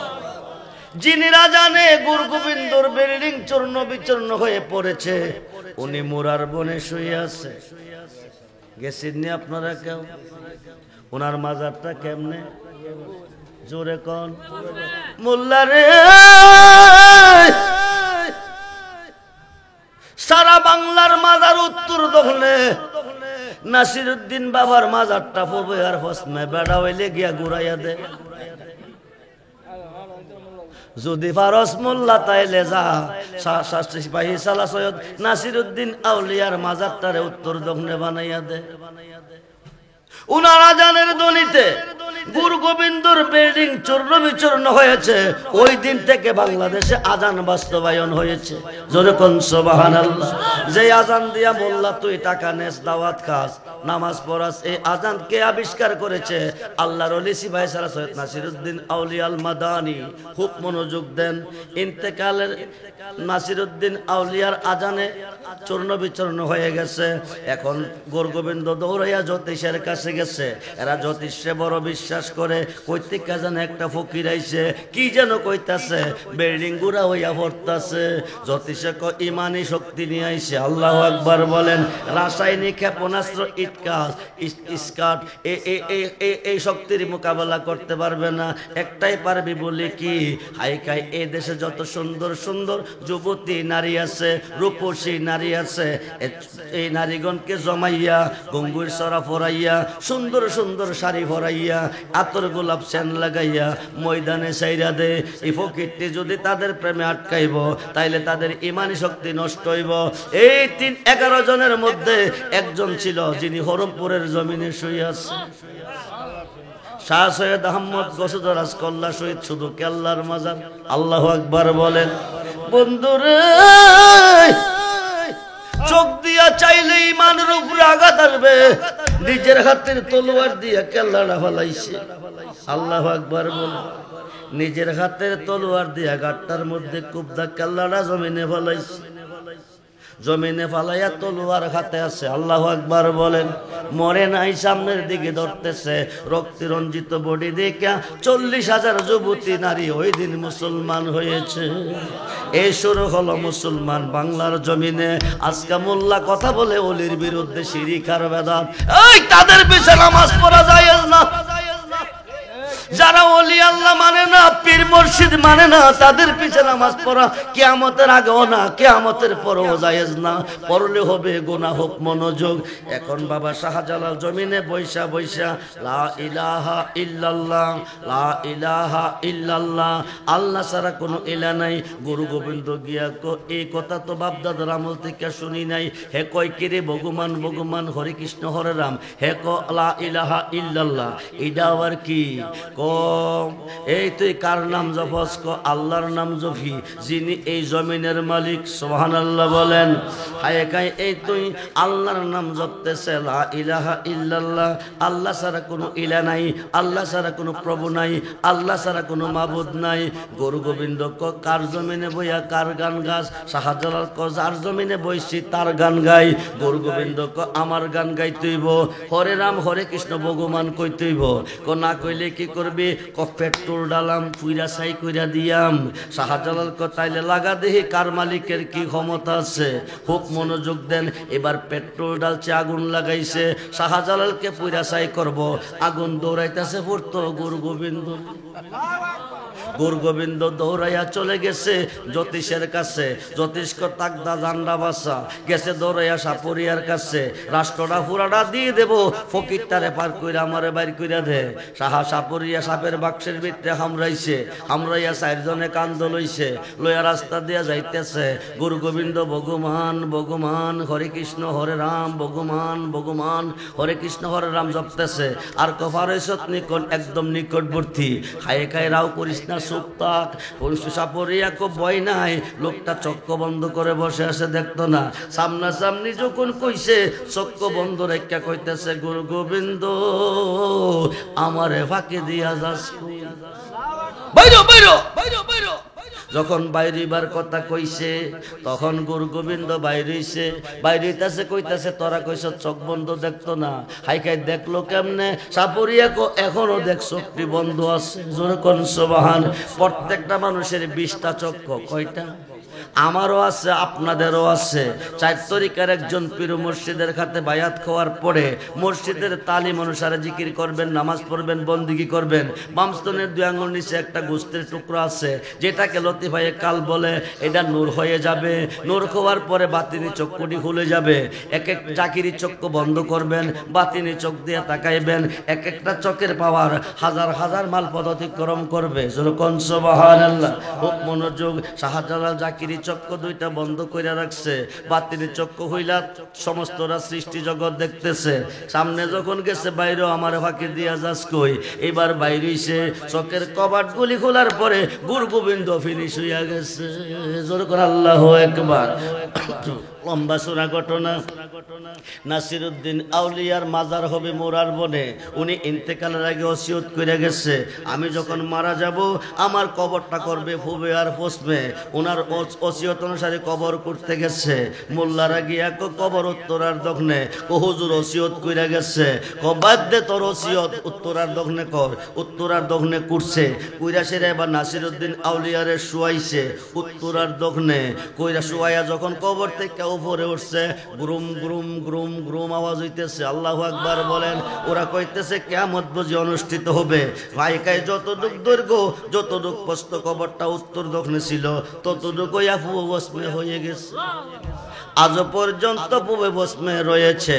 যিনি রাজানে গুরুগোবিন্দর বিল্ডিং চূর্ণ বিচূর্ণ হয়ে পড়েছে, উনি মুরার বনে শুয়ে আছে। গেছেননি আপনারা কেউ? ওনার মাজারটা কেমনে? জোরে কোন মোল্লা রে। সারা বাংলার মাজার উত্তর দখলে, নাসিরউদ্দিন বাবার মাজারটা পূর্বে আর পশ্চিমে। বেড়া হইলে গিয়া ঘুরাইয়া দে। যদি ফারস মোল্লা তাইলে যা, সিপাহী সালা সৈয়দ নাসিরউদ্দিন আউলিয়ার মাজারটারে উত্তর দক্ষিণে বানাইয়া দে। উনারা জানের দলিতে গুরুগোবিন্দর বিল্ডিং চূর্ণ বিচূর্ণ হয়েছে। ওই দিন থেকে বাংলাদেশে আজান বাস্তবায়ন হয়েছে। জোরে কোন সুবহানাল্লাহ। যে আজান দিয়া মোল্লা তুই টাকা নেস, দাওয়াত খাস, নামাজ পড়াস, এই আজান কে আবিষ্কার করেছে? আল্লাহর ওলি সিপাহী সালাহ সৈয়দ নাসিরউদ্দিন আউলিয়া আল মাদানী। খুব মনোযোগ দেন। ইন্তেকালের নাসিরউদ্দিন আউলিয়ার আজানে চূর্ণ বিচূর্ণ হয়ে গেছে। এখন গুরুগোবিন্দ দৌড়াইয়া জ্যোতিষের কাছে গেছে। এরা জ্যোতিষে বড় বিশ্বাস করে। কইতে কে যেন একটা ফকির আইছে, কি যেন কইতাছে, বিল্ডিং গুড়া হইয়া পড়তাছে। জ্যোতিষে ইমানি শক্তি নিয়ে আইছে। আল্লাহু আকবার বলেন। রাসায়নিক ক্ষেপণাস্ত্র, ইস্কাট এই শক্তির মোকাবেলা করতে পারবে না। একটাই পারবি বলি কি, হাইকাই এই দেশে যত সুন্দর সুন্দর যুবতী নারী আছে, রূপসী নারী আছে, এই নারীগণকে জমাইয়া গঙ্গুর সরা ফরাইয়া, সুন্দর সুন্দর শাড়ি ফরাইয়া, আতর গোলাপ সেন লাগাইয়া ময়দানে সাইরা দে। এই ফকিরটি যদি তাদের প্রেমে আটকাইব, তাইলে তাদের ইমানি শক্তি নষ্ট হইব। এই 11 জনের মধ্যে একজন ছিল যিনি হরমপুরের জমিনে শুয়ে আছে। শাহ সৈয়দ আহমদ গসুদরাজ কল্লা শহীদ, শুধু কেল্লার মাজার। আল্লাহু আকবার বলেন। বন্ধুরে, চোখ দিয়া চাইলেই ইমানের উপরে আঘাত আসবে, নিজের হাতের তলোয়ার দিয়ে কেল্লাটা ফলাইছে। আল্লাহু আকবার বলে, নিজের হাতের তলোয়ার দিয়ে গাট্টার মধ্যে কুবদা কেল্লাটা জমিনে ফলাইছে। জমিনে ফালাইয়া তলোয়ার হাতে আছে। আল্লাহু আকবার বলেন। মরে নাই, সামনের দিকে ধরতেছে, রক্তে রঞ্জিত বডি দেখা 40,000 যুবতী নারী ওই দিন মুসলমান হয়েছে। এই শুরু হলো মুসলমান বাংলার জমিনে। আজকে মোল্লা কথা বলে অলির বিরুদ্ধে শিরিক আর বেদাত, এই তাদের পিছে নামাজ পড়া যায় না। যারা ওলি আল্লাহ মানে না, পীর মুর্শিদ মানে না, তাদের পিছে নামাজ পড়া কিয়ামতের আগেও না, কিয়ামতের পরেও জায়েজ না। পড়লে হবে গুনাহ, হোক মনোযোগ। এখন বাবা শাহজালাল জমিনে বৈশা বৈশা লা ইলাহা ইল্লাল্লাহ, লা ইলাহা ইল্লাল্লাহ, আল্লাহ ছাড়া কোনো ইলা নাই। গুরু গোবিন্দ গিয়া এই কথা তো বাপদাদার আমল থেকে শুনি নাই। হে কয় কিরে ভগবান ভগবান, হরে কৃষ্ণ হরে রাম, হে ক লা ইলাহা ইল্লাল্লাহ, এটা আবার কি? এই তুই কার নাম জপস? আল্লাহর নাম জপি, যিনি এই জমিনের মালিক। সুবহানাল্লাহ বলেন। হায় কাই এই তুই আল্লাহর নাম জপতেছে, লা ইলাহা ইল্লাল্লাহ, আল্লাহ ছাড়া কোনো ইলা নাই, আল্লাহ ছাড়া কোনো প্রভু নাই, আল্লাহ ছাড়া কোনো মাবুদ নাই। গুরু গোবিন্দ কার জমিনে বইয়া কার গান গাছ? শাহজালাল যার জমিনে বইছি তার গান গাই। গুরু গোবিন্দ আমার গান গাইতেইব, হরে রাম হরে কৃষ্ণ ভগবান কইতেইব। না কইলে কি করবি? পেট্রোল ডালাম, পুইরা ছাই কইরা দিয়াম। শাহজালাল তাইলে লাগা দেহি কার মালিকের কি ক্ষমতা আছে। খুব মনোযোগ দেন। এবার পেট্রোল ডালছে, আগুন লাগাইছে, শাহজালালকে পুইরা ছাই করব, আগুন দৌড়াইতেছে পড়তো গুরু গোবিন্দ। গুরু গোবিন্দ দৌড়াইয়া চলে গেছে জ্যোতিষের কাছে। জ্যোতিষ তাকদা জান্ডা বাসা গেছে দৌড়াইয়া সাপুরিয়ার কাছে। রাষ্ট্রটা পুরাটা দিয়ে দেব, ফকিরটারে পার কইরা আমারে বাইর কইরা দে। সাপুরিয়া সাপের বাক্সের ভিতরে হামরাইছে, হামরাইয়া 4 জনে কান্দ লইছে, লইয়া রাস্তা দিয়া যাইতেছে। গুরু গোবিন্দ ভগবান ভগবান হরে কৃষ্ণ হরে রাম, ভগবান ভগবান হরে কৃষ্ণ হরে রাম জপতেছে। আর কফারেশত নিকট, একদম নিকটবর্তী। খায়ে খায়ে রাও করিস না, সুপ্তাক। সাপরিয়া খুব ভয় নাই, লোকটা চক্ক বন্ধ করে বসে আছে, দেখতো না। সামনাসামনি যখন কইছে, চক্ক বন্ধ রেখা কইতেছে, গুরু গোবিন্দ আমারে ফাঁকি দিয়া যাস। বাইরো বাইরো বাইরো বাইরো। যখন বাইরিবার কথা কইছে, তখন গুরু গোবিন্দ বাইরেছে। বাইরেছে কইতাছে, তোরা কইছ চোখ বন্ধ, দেখতো না। হাইকাই দেখলো কেমনে? সাপুরিয়া এখনো দেখ চোখটি বন্ধ আছে। জোরে কোন সুবহান। প্রত্যেকটা মানুষের 20টা চক্ষু। কয়টা? আমারও আছে, আপনাদেরও আছে। 4 তরিকার একজন পীর মুর্শিদের খাতে বায়াত খাওয়ার পরে মসজিদের তালিম অনুসারে জিকির করবেন, নামাজ পড়বেন, বন্দিগি করবেন। বামস্তনের 2 আঙ্গুল নিচে একটা গোস্তের টুকরো আছে, যেটাকে লতিফায়ে কাল বলে। এটা নূর হয়ে যাবে। নূর খাওয়ার পরে বাতিনি চক্ষুটি খুলে যাবে। এক এক চাকিরি চক্ষু বন্ধ করবেন, বাতিনি চোখ দিয়ে তাকাইবেন। এক একটা চোখের পাওয়ার হাজার হাজার মাল পথ অতিক্রম করবে। যেরকম সুবহানাল্লাহ। খুব মনোযোগ। শাহজালাল জাকিরি চক্র 2টা বন্ধ করে রাখছে। বাতিনি চক্র হইলা সমস্তরা সৃষ্টি জগৎ দেখতেছে। সামনে যখন গেছে, বাইরেও আমার ফাঁকি দিয়া যাস কই। এবার বাইরেছে, চোখের কবাট গুলি খোলার পরে গুরু গোবিন্দ ফিনিশ হইয়া গেছে। জোর করে আল্লাহু আকবার। লম্বা সুরা ঘটনা। নাসিরউদ্দিন আউলিয়ার মাজার হবে মোরার বনে। উনি ইন্তেকালের আগে ওসিয়ত করে গেছে, আমি যখন মারা যাব আমার কবরটা করবে ফুবে আর পশ্মে। ওনার ওসিয়ত অনুসারে কবর করতে গেছে। মোল্লারা গিয়া কবর উত্তরার দক্ষিণে। হুজুর ওসিয়ত করে গেছে, বাদ দে তোর ওসিয়ত, উত্তরার দক্ষিণে কর। উত্তরার দক্ষিণে করছে। কইরা সেরা এবার নাসিরউদ্দিন আউলিয়ারে শুয়াইছে উত্তরার দক্ষিণে। কইরা শুয়াইয়া যখন কবর থেকে উপরে উঠছে, গ্রুম গ্রুম গ্রুম গ্রুম আওয়াজ হইতেছে। আল্লাহু আকবার বলেন। ওরা কইতেছে কিয়ামত বুঝি অনুষ্ঠিত হবে। ভাইকায় যতটুক দৈর্ঘ্য, যতটুক প্রস্থ কবরটা উত্তর দক্ষিণে ছিল, ততটুক হইয়া পুবে বসমে হয়ে গেছে। আজ পর্যন্ত পুবে বসমে রয়েছে।